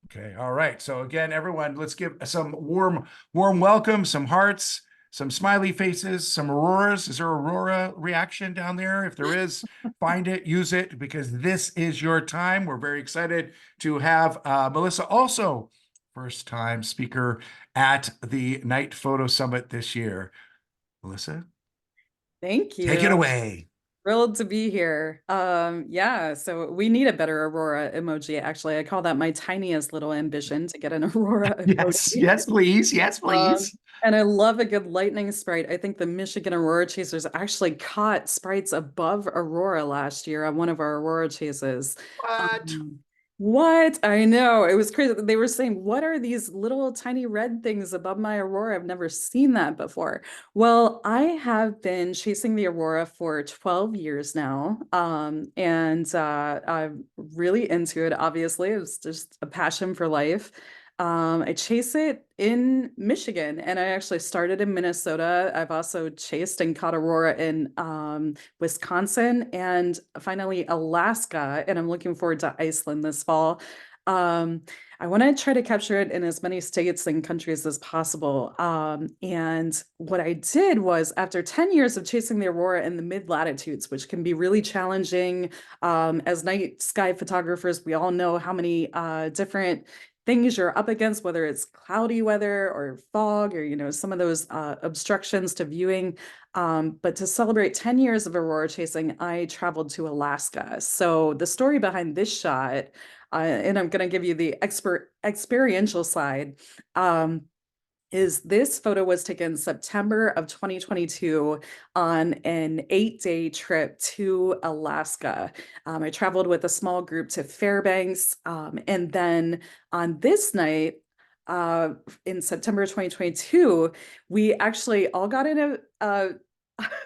Okay. All right. So again, everyone, let's give some warm welcome, some hearts, some smiley faces, some auroras. Is there aurora reaction down there? If there is, find it, use it, because this is your time. We're very excited to have Melissa, also first time speaker at the Night Photo Summit this year. Melissa, Thank you. take it away. Thrilled to be here. Yeah, so we need a better aurora emoji. Actually, I call that my tiniest little ambition to get an aurora emoji. Yes, please. Yes, please. And I love a good lightning sprite. I think the Michigan Aurora Chasers actually caught sprites above aurora last year on one of our aurora chases. What? What? I know. It was crazy. They were saying, what are these little tiny red things above my aurora? I've never seen that before. Well, I have been chasing the aurora for 12 years now. And I'm really into it, obviously. It was just a passion for life. I chase it in Michigan, and I actually started in Minnesota. I've also chased and caught aurora in Wisconsin, and finally Alaska, and I'm looking forward to Iceland this fall. I want to try to capture it in as many states and countries as possible. And what I did was, after 10 years of chasing the aurora in the mid latitudes, which can be really challenging, as night sky photographers, we all know how many different things you're up against, whether it's cloudy weather or fog, or, you know, some of those obstructions to viewing. But to celebrate 10 years of aurora chasing, I traveled to Alaska. So the story behind this shot, and I'm going to give you the experiential side, is this photo was taken September of 2022 on an 8-day trip to Alaska. I traveled with a small group to Fairbanks, and then on this night, in September 2022, we actually all got in a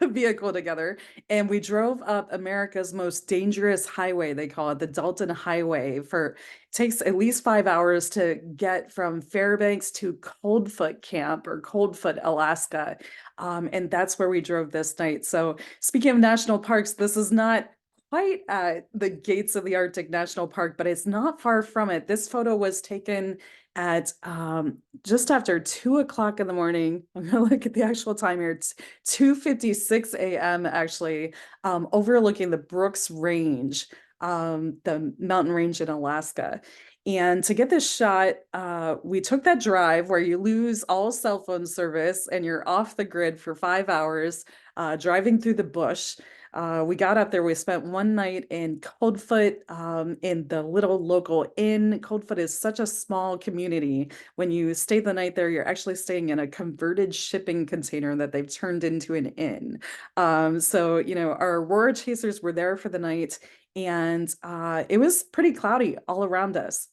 vehicle together, and we drove up America's most dangerous highway. They call it the Dalton Highway. It takes at least 5 hours to get from Fairbanks to Coldfoot Camp, or Coldfoot, Alaska. And that's where we drove this night. So speaking of national parks, this is not quite at the gates of the Arctic National Park, but it's not far from it. This photo was taken at just after 2 o'clock in the morning. I'm gonna look at the actual time here. It's 2:56 a.m. actually, overlooking the Brooks Range, the mountain range in Alaska. And to get this shot, we took that drive where you lose all cell phone service and you're off the grid for 5 hours, driving through the bush. We got up there, we spent one night in Coldfoot, in the little local inn. Coldfoot is such a small community. When you stay the night there, you're actually staying in a converted shipping container that they've turned into an inn. So, you know, our aurora chasers were there for the night, and it was pretty cloudy all around us.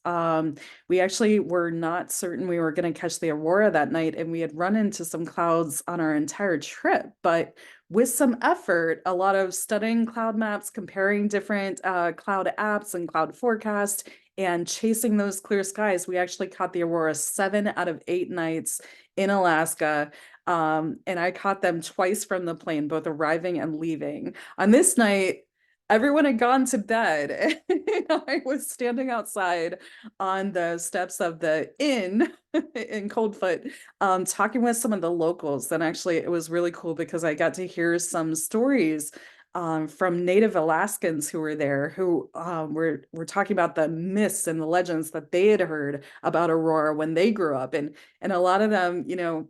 We actually were not certain we were going to catch the aurora that night, and we had run into some clouds on our entire trip, but with some effort, a lot of studying cloud maps, comparing different cloud apps and cloud forecast, and chasing those clear skies, we actually caught the aurora 7 out of 8 nights in Alaska. And I caught them twice from the plane, both arriving and leaving. On this night, everyone had gone to bed. I was standing outside on the steps of the inn in Coldfoot, talking with some of the locals. And actually, it was really cool because I got to hear some stories from Native Alaskans who were there, who were talking about the myths and the legends that they had heard about aurora when they grew up. And a lot of them, you know,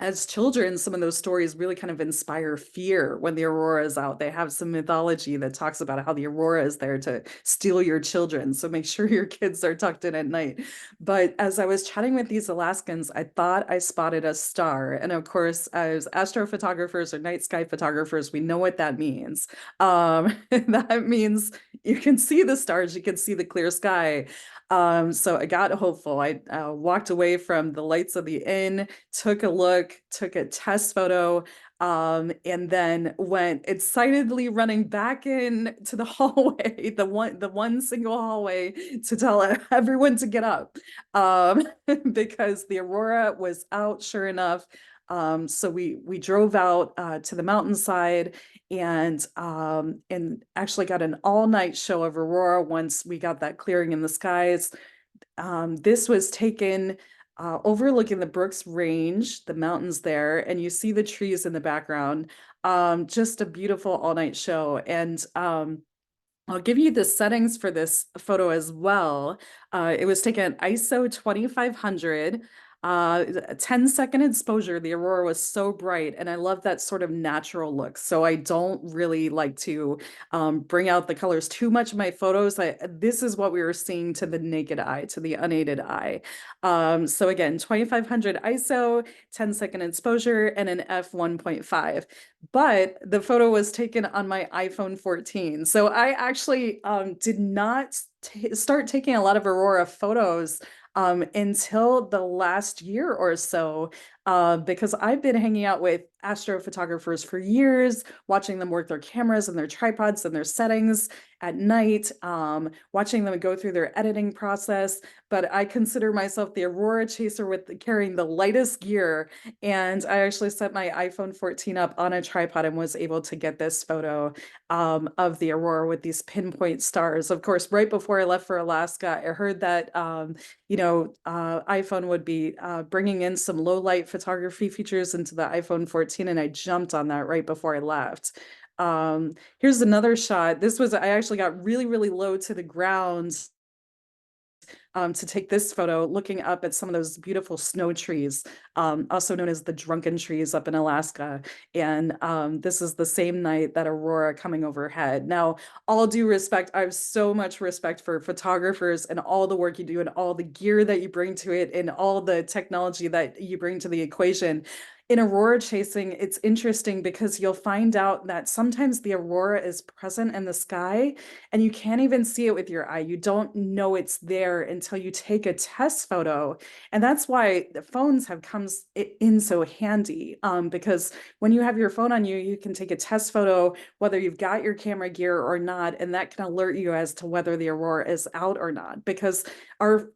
as children, some of those stories really kind of inspire fear when the aurora is out. They have some mythology that talks about how the aurora is there to steal your children. So make sure your kids are tucked in at night. But as I was chatting with these Alaskans, I thought I spotted a star. And of course, as astrophotographers or night sky photographers, we know what that means. That means you can see the stars, you can see the clear sky. So I got hopeful. I walked away from the lights of the inn, took a look, took a test photo, and then went excitedly running back in to the hallway, the one single hallway, to tell everyone to get up, because the aurora was out, sure enough. So we drove out to the mountainside, and actually got an all-night show of aurora once we got that clearing in the skies. This was taken overlooking the Brooks Range, the mountains there, and you see the trees in the background. Just a beautiful all-night show. And I'll give you the settings for this photo as well. It was taken at ISO 2500, a 10-second exposure. The aurora was so bright, and I love that sort of natural look. So I don't really like to bring out the colors too much in my photos. This is what we were seeing to the naked eye, to the unaided eye. So again, 2500 ISO, 10-second exposure, and an f1.5. But the photo was taken on my iPhone 14. So I actually did not start taking a lot of aurora photos until the last year or so. because I've been hanging out with astrophotographers for years, watching them work their cameras and their tripods and their settings at night, watching them go through their editing process. But I consider myself the aurora chaser with carrying the lightest gear. And I actually set my iPhone 14 up on a tripod and was able to get this photo of the aurora with these pinpoint stars. Of course, right before I left for Alaska, I heard that iPhone would be bringing in some low light photography features into the iPhone 14, and I jumped on that right before I left. Here's another shot. I actually got really, really low to the ground to take this photo, looking up at some of those beautiful snow trees, also known as the drunken trees up in Alaska. And this is the same night that aurora coming overhead. Now, all due respect, I have so much respect for photographers and all the work you do and all the gear that you bring to it and all the technology that you bring to the equation. In aurora chasing, it's interesting because you'll find out that sometimes the aurora is present in the sky and you can't even see it with your eye. You don't know it's there until you take a test photo. And that's why the phones have come in so handy, because when you have your phone on you, you can take a test photo, whether you've got your camera gear or not, and that can alert you as to whether the aurora is out or not. Because our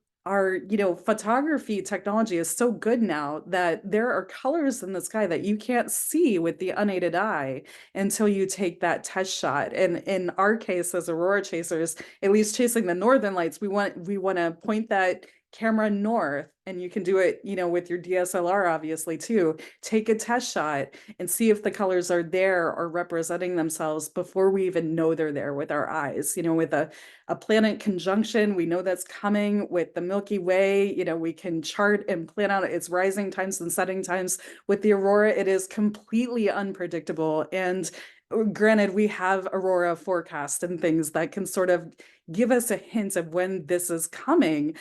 photography technology is so good now that there are colors in the sky that you can't see with the unaided eye until you take that test shot. And in our case, as aurora chasers, at least chasing the northern lights, we want to point that camera north, and you can do it with your DSLR obviously too. Take a test shot and see if the colors are there or representing themselves before we even know they're there with our eyes. With a planet conjunction, we know that's coming. With the Milky Way, we can chart and plan out its rising times and setting times. With the aurora, it is completely unpredictable. And granted, we have aurora forecast and things that can sort of give us a hint of when this is coming,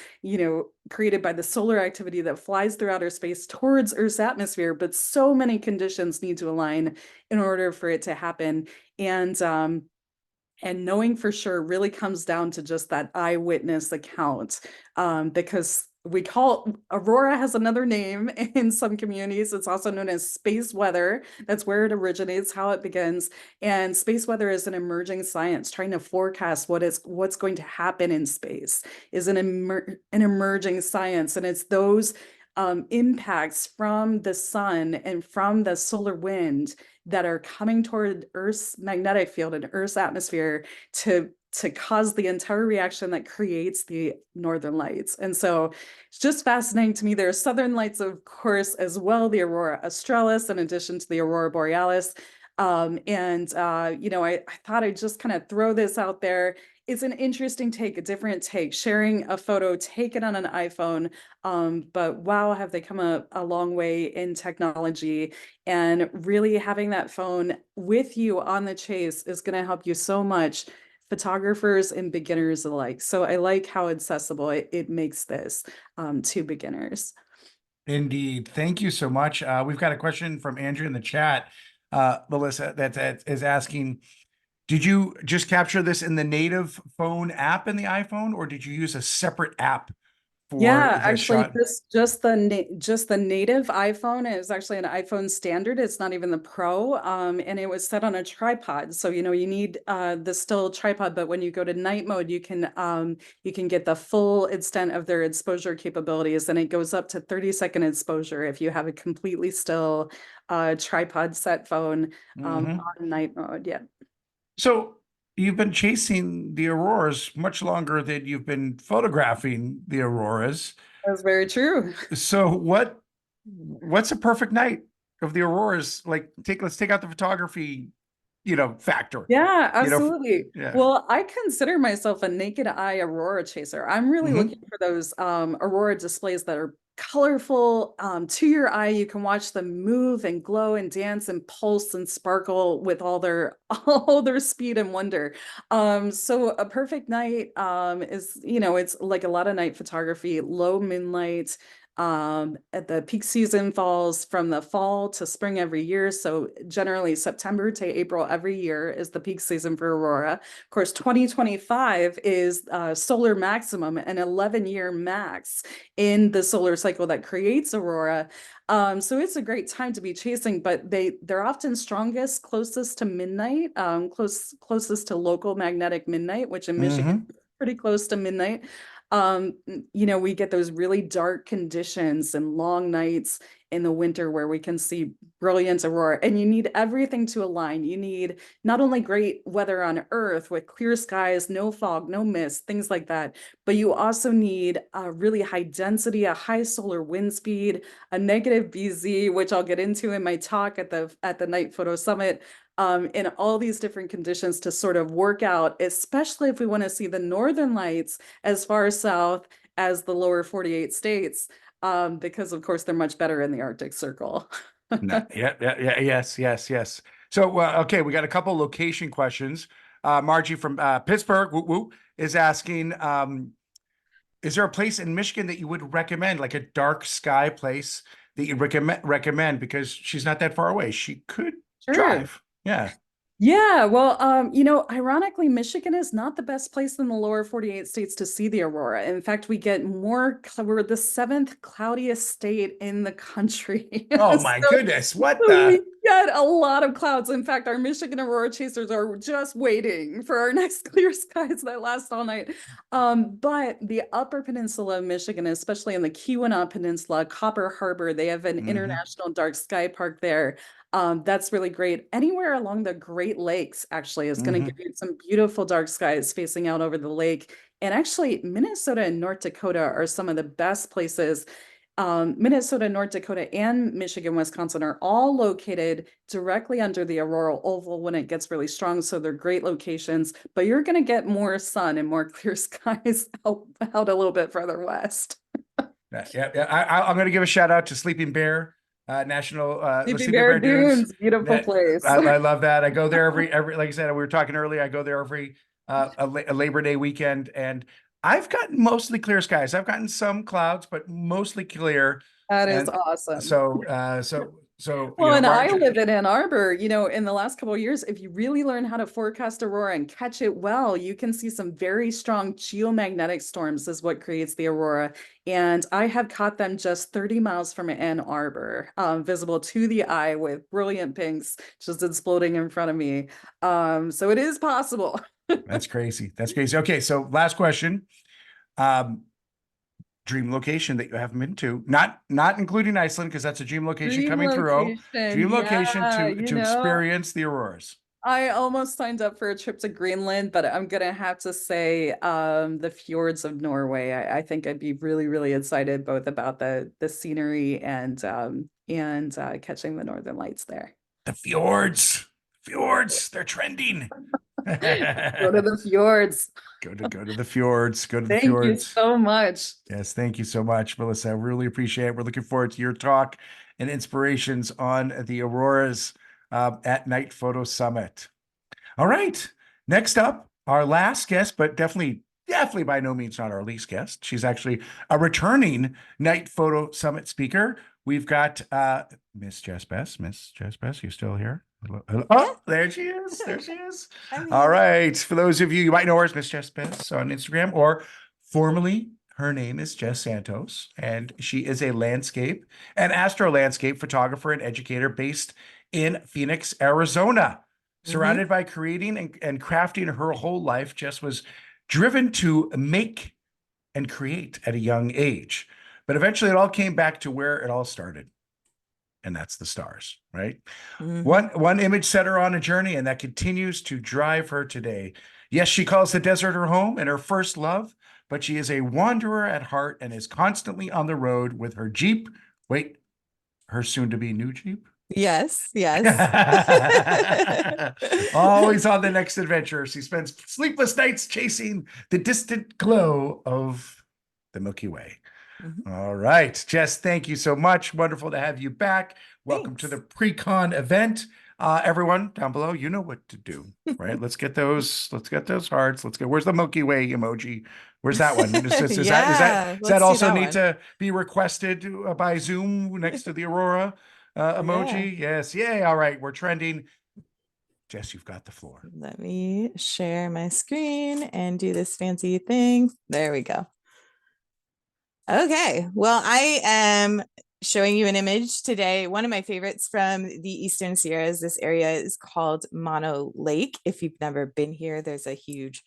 created by the solar activity that flies through outer space towards Earth's atmosphere. But so many conditions need to align in order for it to happen. And knowing for sure really comes down to just that eyewitness account, because aurora has another name in some communities. It's also known as space weather. That's where it originates, how it begins. And space weather is an emerging science trying to forecast what's going to happen in space, is an emerging science. And it's those impacts from the sun and from the solar wind that are coming toward Earth's magnetic field and Earth's atmosphere to cause the entire reaction that creates the northern lights. And so it's just fascinating to me. There are southern lights, of course, as well, the aurora australis, in addition to the aurora borealis. I thought I'd just kind of throw this out there. It's an interesting take, a different take, sharing a photo taken on an iPhone. But wow, have they come a long way in technology, and really having that phone with you on the chase is going to help you so much, photographers and beginners alike. So I like how accessible it makes this to beginners. Indeed. Thank you so much. We've got a question from Andrew in the chat, Melissa, that is asking, did you just capture this in the native phone app in the iPhone, or did you use a separate app for Yeah, the actually, shot? just the native iPhone is actually an iPhone standard. It's not even the Pro, and it was set on a tripod. So you need the still tripod, but when you go to night mode, you can get the full extent of their exposure capabilities, and it goes up to 30-second exposure if you have a completely still tripod set phone on night mode. Yeah. So you've been chasing the auroras much longer than you've been photographing the auroras. That's very true. So what's a perfect night of the auroras? Like, let's take out the photography, factor. Yeah, absolutely. Yeah. Well, I consider myself a naked eye aurora chaser. I'm really looking for those aurora displays that are colorful to your eye. You can watch them move and glow and dance and pulse and sparkle with all their speed and wonder. So a perfect night is, it's like a lot of night photography, low moonlight, At the peak season falls from the fall to spring every year. So generally September to April every year is the peak season for aurora. Of course, 2025 is solar maximum, an 11-year max in the solar cycle that creates aurora. So it's a great time to be chasing, but they're often strongest closest to midnight, closest to local magnetic midnight, which in Michigan is pretty close to midnight. We get those really dark conditions and long nights in the winter where we can see brilliant aurora, and you need everything to align. You need not only great weather on Earth with clear skies, no fog, no mist, things like that, but you also need a really high density, a high solar wind speed, a negative BZ, which I'll get into in my talk at the Night Photo Summit. In all these different conditions to sort of work out, especially if we want to see the northern lights as far south as the lower 48 states, because of course they're much better in the Arctic Circle. Yes. So, okay, we got a couple location questions. Margie from Pittsburgh, is asking, is there a place in Michigan that you would recommend, like a dark sky place that you recommend? Because she's not that far away. She could drive. Yeah. Yeah, well, ironically, Michigan is not the best place in the lower 48 states to see the aurora. In fact, we're the 7th cloudiest state in the country. Oh my goodness, what We the? get a lot of clouds. In fact, our Michigan aurora chasers are just waiting for our next clear skies that last all night. But the Upper Peninsula of Michigan, especially in the Keweenaw Peninsula, Copper Harbor, they have an international dark sky park there. That's really great. Anywhere along the Great Lakes actually is going to give you some beautiful dark skies facing out over the lake. And actually, Minnesota and North Dakota are some of the best places. Minnesota, North Dakota, and Michigan, Wisconsin are all located directly under the auroral oval when it gets really strong. So they're great locations, but you're going to get more sun and more clear skies out a little bit further west. I'm going to give a shout out to Sleeping Bear. National Sleeping Bear Dunes, beautiful place. I love that. I go there every like I said, we were talking earlier. I go there every a Labor Day weekend, and I've gotten mostly clear skies. I've gotten some clouds, but mostly clear. That is awesome. So well, and I live in Ann Arbor. In the last couple of years, if you really learn how to forecast aurora and catch it well, you can see some very strong geomagnetic storms is what creates the aurora. And I have caught them just 30 miles from Ann Arbor, visible to the eye with brilliant pinks just exploding in front of me. So it is possible. That's crazy. Okay, so last question. Dream location that you haven't been to, not including Iceland, because that's a dream location coming through. Dream location to experience the auroras. I almost signed up for a trip to Greenland, but I'm gonna have to say the fjords of Norway. I think I'd be really, really excited both about the scenery and catching the northern lights there. The fjords, they're trending. Go to the fjords. Go to the fjords. Thank you so much. Yes, thank you so much, Melissa. I really appreciate it. We're looking forward to your talk and inspirations on the auroras at Night Photo Summit. All right, next up, our last guest, but definitely by no means not our least guest. She's actually a returning Night Photo Summit speaker. We've got Miss Jess Bess. Miss Jess Bess, you still here? Hello. Oh, there she is. All right. For those of you might know her as Miss Jess Bess on Instagram, or formerly her name is Jess Santos, and she is a landscape and astro landscape photographer and educator based in Phoenix, Arizona. Surrounded by creating and crafting her whole life, Jess was driven to make and create at a young age. But eventually it all came back to where it all started. And that's the stars, right? One image set her on a journey, and that continues to drive her today. Yes, she calls the desert her home and her first love, but she is a wanderer at heart and is constantly on the road with her Jeep. Wait, her soon-to-be new Jeep? Yes. Always on the next adventure. She spends sleepless nights chasing the distant glow of the Milky Way. All right, Jess, thank you so much. Wonderful to have you back. Welcome to the pre-con event. Everyone down below, you know what to do, right? Let's get those hearts. Let's go. Where's the Milky Way emoji? Where's that one? Yeah, Does that let's do also that need one. to be requested by Zoom next to the Aurora emoji? Yes. Yay. All right. We're trending. Jess, you've got the floor. Let me share my screen and do this fancy thing. There we go. Okay, well, I am showing you an image today. One of my favorites from the Eastern Sierras. This area is called Mono Lake. If you've never been here, there's a huge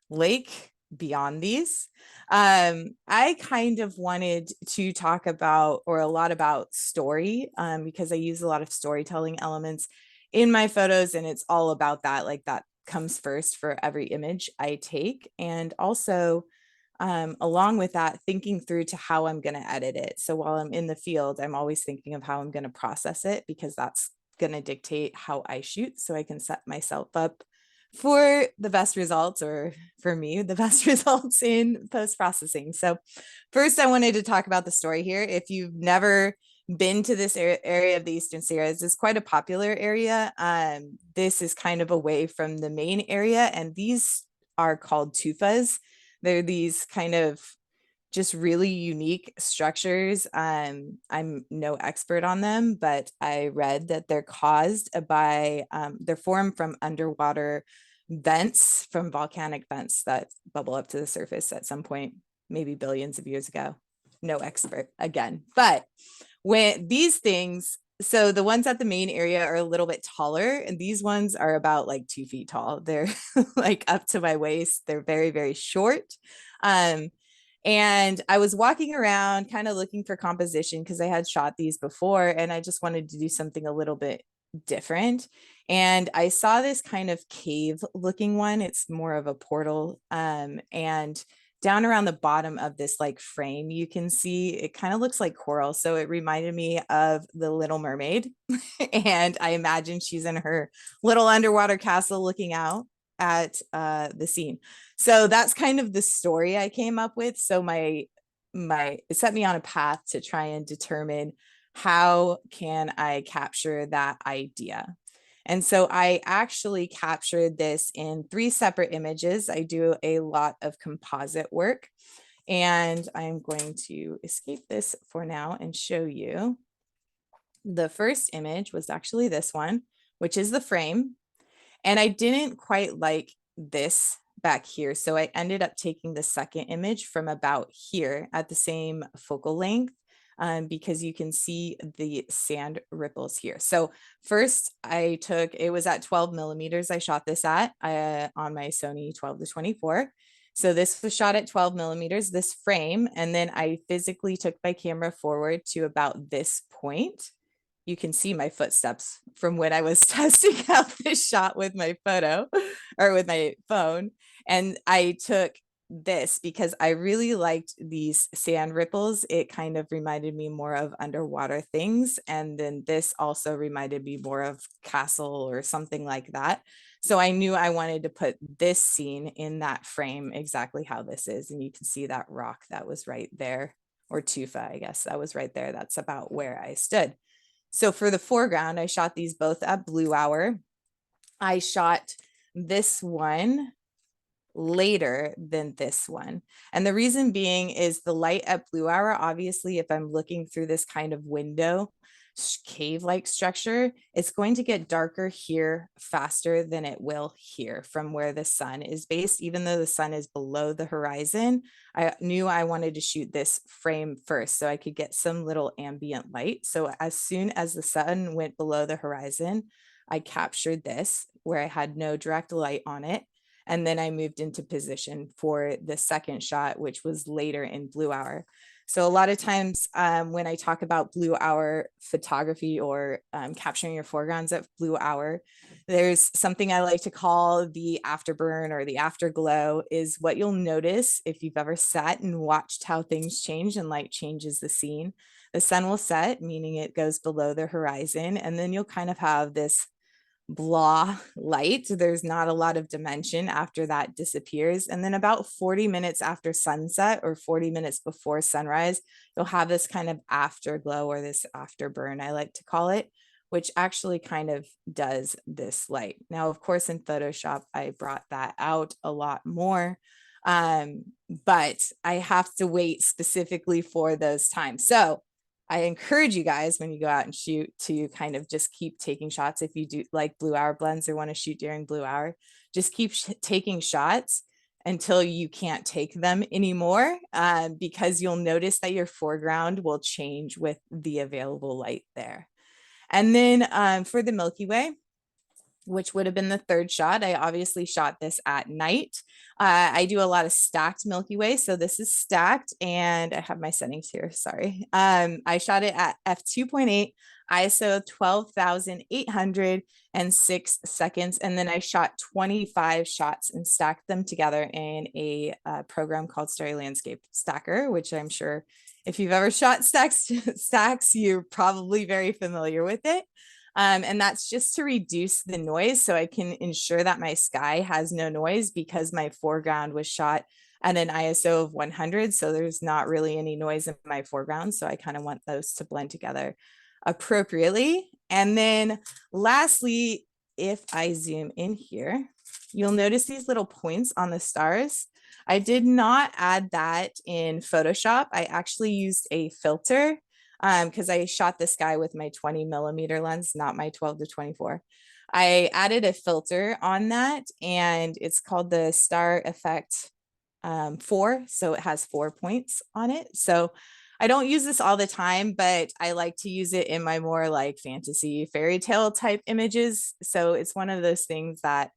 lake beyond these. I kind of wanted to talk about, or a lot about, story, because I use a lot of storytelling elements in my photos, and it's all about that. Like, that comes first for every image I take. And also, along with that, thinking through to how I'm going to edit it. So while I'm in the field, I'm always thinking of how I'm going to process it, because that's going to dictate how I shoot, so I can set myself up for the best results, or for me, the best results in post-processing. So first, I wanted to talk about the story here. If you've never been to this area of the Eastern Sierras, it's quite a popular area. This is kind of away from the main area, and these are called tufas. They're these kind of just really unique structures. I'm no expert on them, but I read that they're caused by, they're formed from underwater vents, from volcanic vents that bubble up to the surface at some point, maybe billions of years ago. No expert again, but when these things, so the ones at the main area are a little bit taller, and these ones are about like 2 feet tall. They're like up to my waist. They're very, very short. And I was walking around kind of looking for composition, because I had shot these before and I just wanted to do something a little bit different. And I saw this kind of cave looking one. It's more of a portal. And down around the bottom of this like frame, you can see it kind of looks like coral. So it reminded me of the Little Mermaid. And I imagine she's in her little underwater castle looking out at the scene. So that's kind of the story I came up with. So it set me on a path to try and determine, how can I capture that idea? And so I actually captured this in 3 separate images. I do a lot of composite work, and I'm going to escape this for now and show you. The first image was actually this one, which is the frame. And I didn't quite like this back here. So I ended up taking the second image from about here at the same focal length, because you can see the sand ripples here. So first it was at 12 millimeters. I shot this at on my Sony 12-24. So this was shot at 12 millimeters, this frame. And then I physically took my camera forward to about this point. You can see my footsteps from when I was testing out this shot with my photo, or with my phone. And I took this because I really liked these sand ripples. It kind of reminded me more of underwater things. And then this also reminded me more of castle or something like that. So I knew I wanted to put this scene in that frame exactly how this is. And you can see that rock that was right there, or tufa, I guess that was right there. That's about where I stood. So for the foreground, I shot these both at blue hour. I shot this one later than this one. And the reason being is the light at blue hour, obviously, if I'm looking through this kind of window, cave-like structure, it's going to get darker here faster than it will here from where the sun is based. Even though the sun is below the horizon, I knew I wanted to shoot this frame first so I could get some little ambient light. So as soon as the sun went below the horizon, I captured this where I had no direct light on it. And then I moved into position for the second shot, which was later in blue hour. So a lot of times when I talk about blue hour photography, or capturing your foregrounds at blue hour, there's something I like to call the afterburn, or the afterglow. Is what you'll notice if you've ever sat and watched how things change and light changes the scene. The sun will set, meaning it goes below the horizon, and then you'll kind of have this blah light. There's not a lot of dimension after that disappears. And then about 40 minutes after sunset, or 40 minutes before sunrise, you'll have this kind of afterglow, or this afterburn, I like to call it, which actually kind of does this light. Now, of course, in Photoshop, I brought that out a lot more, but I have to wait specifically for those times. So I encourage you guys, when you go out and shoot, to kind of just keep taking shots. If you do like blue hour blends or want to shoot during blue hour, just keep taking shots until you can't take them anymore, because you'll notice that your foreground will change with the available light there. And then for the Milky Way, which would have been the third shot, I obviously shot this at night. I do a lot of stacked Milky Way. So this is stacked, and I have my settings here, sorry. I shot it at f2.8, ISO 12,806 seconds. And then I shot 25 shots and stacked them together in a program called Stereo Landscape Stacker, which I'm sure if you've ever shot stacks, you're probably very familiar with it. And that's just to reduce the noise, so I can ensure that my sky has no noise, because my foreground was shot at an ISO of 100. So there's not really any noise in my foreground. So I kind of want those to blend together appropriately. And then lastly, if I zoom in here, you'll notice these little points on the stars. I did not add that in Photoshop. I actually used a filter, because I shot this guy with my 20mm lens, not my 12-24. I added a filter on that, and it's called the Star Effect 4. So it has 4 points on it. So I don't use this all the time, but I like to use it in my more like fantasy fairy tale type images. So it's one of those things that,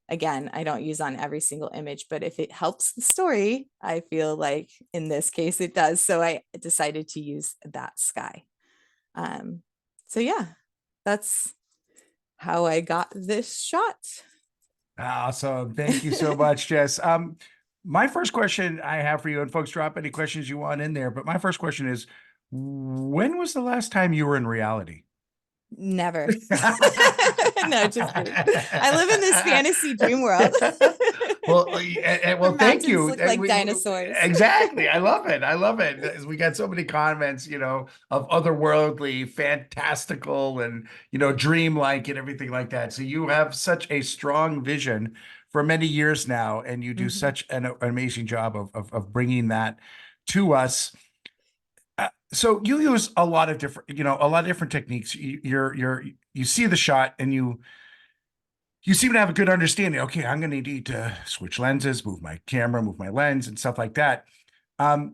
again, I don't use on every single image, but if it helps the story, I feel like in this case it does. So I decided to use that sky. So yeah, that's how I got this shot. Awesome. Thank you so much, Jess. My first question I have for you, and folks, drop any questions you want in there, but my first question is, when was the last time you were in reality? Never. No, just kidding. I live in this fantasy dream world. Well, Where thank mountains you. look like dinosaurs. Exactly. I love it. I love it. We got so many comments, of otherworldly, fantastical, and, dreamlike and everything like that. So you have such a strong vision for many years now, and you do such an amazing job of bringing that to us. So you use a lot of different techniques. You see the shot, and you seem to have a good understanding. Okay, I'm going to need to switch lenses, move my camera, move my lens, and stuff like that. How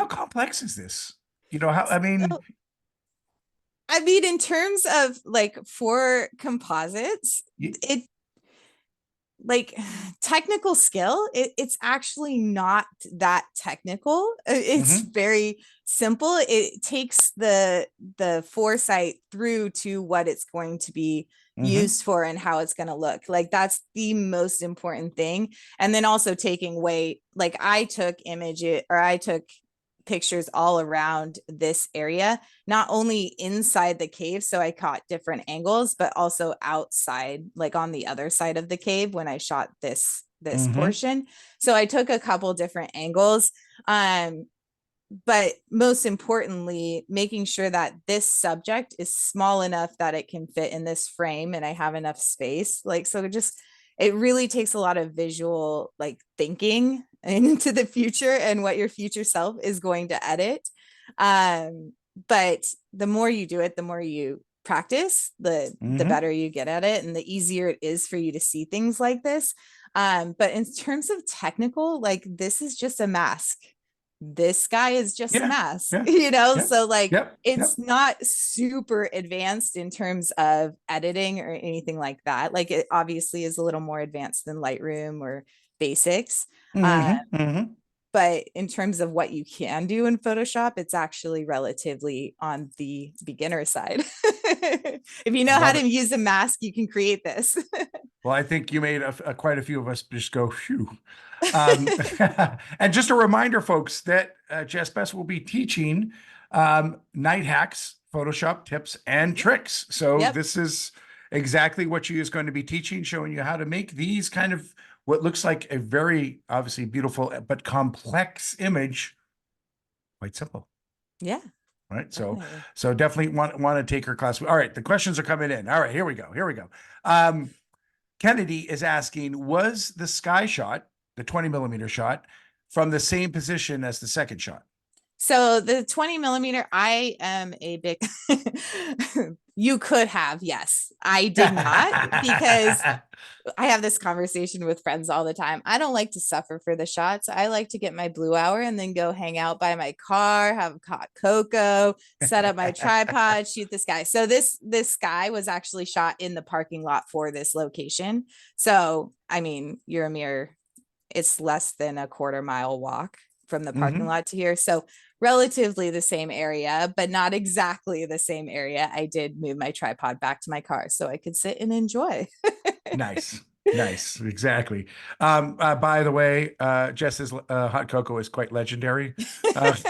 complex is this? In terms of like for composites, it like technical skill, it's actually not that technical. It's very simple. It takes the foresight through to what it's going to be used for and how it's going to look. Like that's the most important thing. And then also taking weight. Like I took pictures all around this area, not only inside the cave, so I caught different angles, but also outside, like on the other side of the cave when I shot this portion. So I took a couple different angles, but most importantly, making sure that this subject is small enough that it can fit in this frame and I have enough space. It really takes a lot of visual like thinking into the future and what your future self is going to edit. But the more you do it, the more you practice, the better you get at it, and the easier it is for you to see things like this. But in terms of technical, like this is just a mask. This guy is just a mask, so it's not super advanced in terms of editing or anything like that. Like it obviously is a little more advanced than Lightroom or basics. But in terms of what you can do in Photoshop, it's actually relatively on the beginner side. If you know how to use a mask, you can create this. Well, I think you made quite a few of us just go, phew. And just a reminder, folks, that Jess Bess will be teaching night hacks, Photoshop tips, and tricks. So this is exactly what she is going to be teaching, showing you how to make these kind of what looks like a very obviously beautiful but complex image quite simple. Yeah. right? So, Definitely. so definitely want to take her class. All right, the questions are coming in. All right, here we go. Kennedy is asking, was the sky shot, the 20mm shot, from the same position as the second shot? So the 20mm, I am a big, you could have, yes. I did not, because I have this conversation with friends all the time. I don't like to suffer for the shots. I like to get my blue hour and then go hang out by my car, have hot cocoa, set up my tripod, shoot the sky. So this sky was actually shot in the parking lot for this location. So, I mean, you're a mere, it's less than a quarter-mile walk from the parking lot to here. So relatively the same area, but not exactly the same area. I did move my tripod back to my car so I could sit and enjoy. Nice. Nice. Exactly. By the way, Jess's hot cocoa is quite legendary. Lots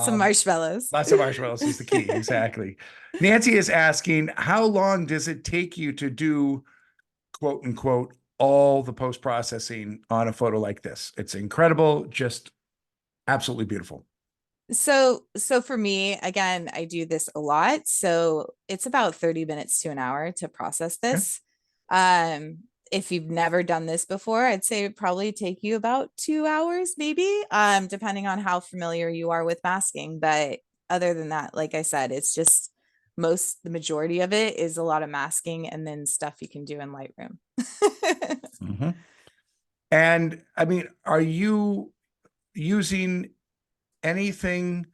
of marshmallows. Lots of marshmallows is the key. Exactly. Nancy is asking, how long does it take you to do, quote unquote, all the post-processing on a photo like this? It's incredible. Just absolutely beautiful. So for me, again, I do this a lot. So it's about 30 minutes to an hour to process this. If you've never done this before, I'd say it'd probably take you about 2 hours, maybe, depending on how familiar you are with masking. But other than that, like I said, it's just the majority of it is a lot of masking and then stuff you can do in Lightroom. And I mean, are you using anything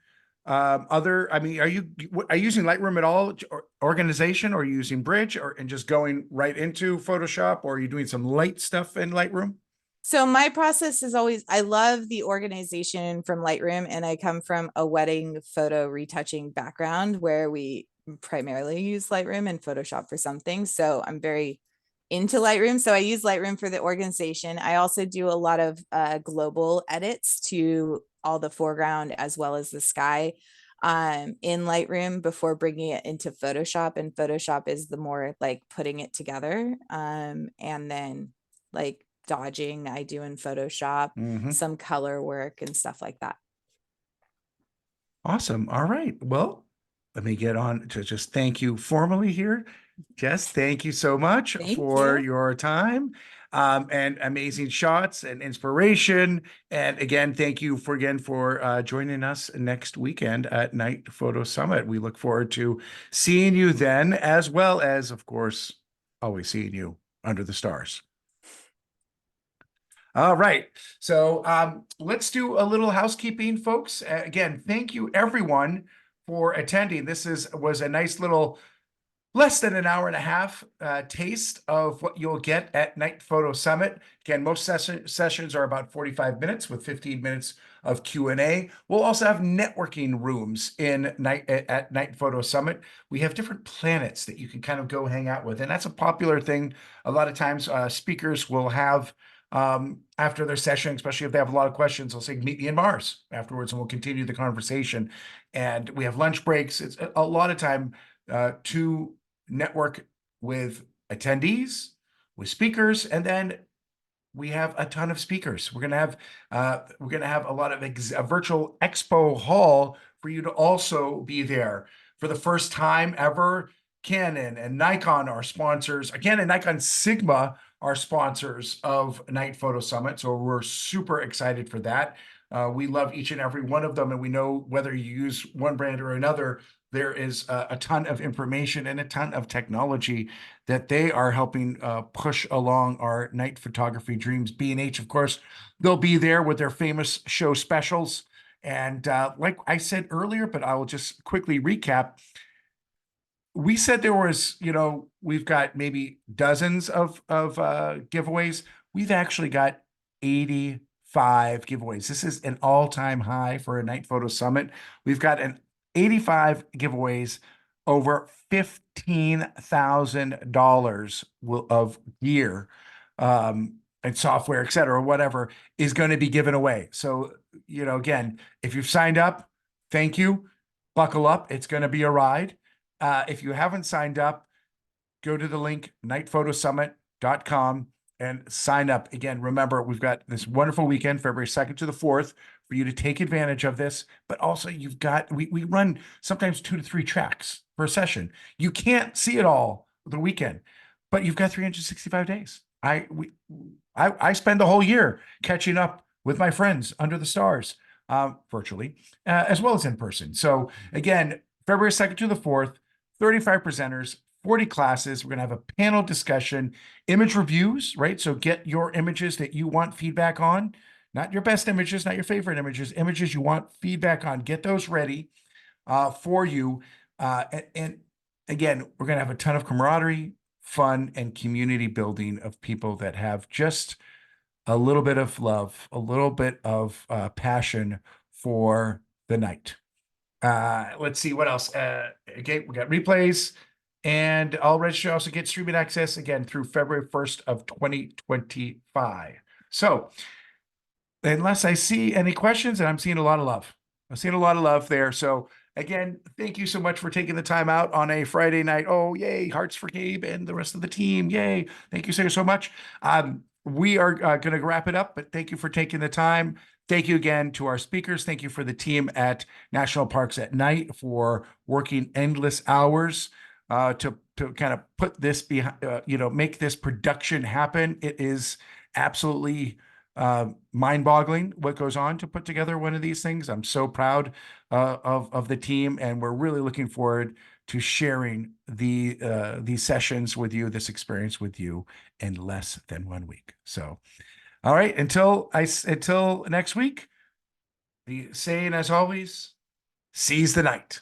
other? I mean, are you using Lightroom at all, or organization, or are you using Bridge, and just going right into Photoshop, or are you doing some light stuff in Lightroom? So my process is always, I love the organization from Lightroom, and I come from a wedding photo retouching background where we primarily use Lightroom and Photoshop for some things. So I'm very into Lightroom. So I use Lightroom for the organization. I also do a lot of global edits to all the foreground as well as the sky in Lightroom before bringing it into Photoshop. And Photoshop is the more like putting it together. And then like dodging I do in Photoshop, some color work and stuff like that. Awesome. All right. Well, let me get on to just thank you formally here. Jess, thank you so much for your time and amazing shots and inspiration. And again, thank you for joining us next weekend at Night Photo Summit. We look forward to seeing you then, as well as, of course, always seeing you under the stars. All right. So let's do a little housekeeping, folks. Again, thank you everyone for attending. This was a nice little less than an hour and a half taste of what you'll get at Night Photo Summit. Again, most sessions are about 45 minutes with 15 minutes of Q&A. We'll also have networking rooms at Night Photo Summit. We have different planets that you can kind of go hang out with. And that's a popular thing. A lot of times speakers will have after their session, especially if they have a lot of questions, they'll say, meet me in Mars afterwards, and we'll continue the conversation. And we have lunch breaks. It's a lot of time to network with attendees, with speakers, and then we have a ton of speakers. We're gonna have a lot of a virtual expo hall for you to also be there for the first time ever. Canon and Nikon are sponsors. Canon, Nikon, Sigma are sponsors of Night Photo Summit, so we're super excited for that. We love each and every one of them, and we know whether you use one brand or another, there is a ton of information and a ton of technology that they are helping push along our night photography dreams. B&H, of course, they'll be there with their famous show specials. And like I said earlier, but I will just quickly recap. We said there was, we've got maybe dozens of giveaways. We've actually got 85 giveaways. This is an all-time high for a Night Photo Summit. We've got 85 giveaways, over $15,000 of gear and software, et cetera, whatever is going to be given away. So, again, if you've signed up, thank you. Buckle up. It's going to be a ride. If you haven't signed up, go to the link, nightphotosummit.com. and sign up. Again, remember, we've got this wonderful weekend, February 2nd to the 4th, for you to take advantage of this. But also you've got, we run sometimes 2 to 3 tracks per session. You can't see it all the weekend, but you've got 365 days. I spend the whole year catching up with my friends under the stars, virtually, as well as in person. So again, February 2nd to the 4th, 35 presenters, 40 classes. We're going to have a panel discussion, image reviews, right? So get your images that you want feedback on, not your best images, not your favorite images, images you want feedback on. Get those ready for you. And again, we're going to have a ton of camaraderie, fun, and community building of people that have just a little bit of love, a little bit of passion for the night. Let's see what else. Okay, we got replays, and all register also get streaming access again through February 1st of 2025. So unless I see any questions, and I'm seeing a lot of love. I'm seeing a lot of love there. So again, thank you so much for taking the time out on a Friday night. Oh, yay, hearts for Gabe and the rest of the team. Yay. Thank you so much. We are going to wrap it up, but thank you for taking the time. Thank you again to our speakers. Thank you for the team at National Parks at Night for working endless hours to kind of put this behind, make this production happen. It is absolutely mind-boggling what goes on to put together one of these things. I'm so proud of the team, and we're really looking forward to sharing these sessions with you, this experience with you in less than 1 week. So, all right, until next week, the saying as always, seize the night.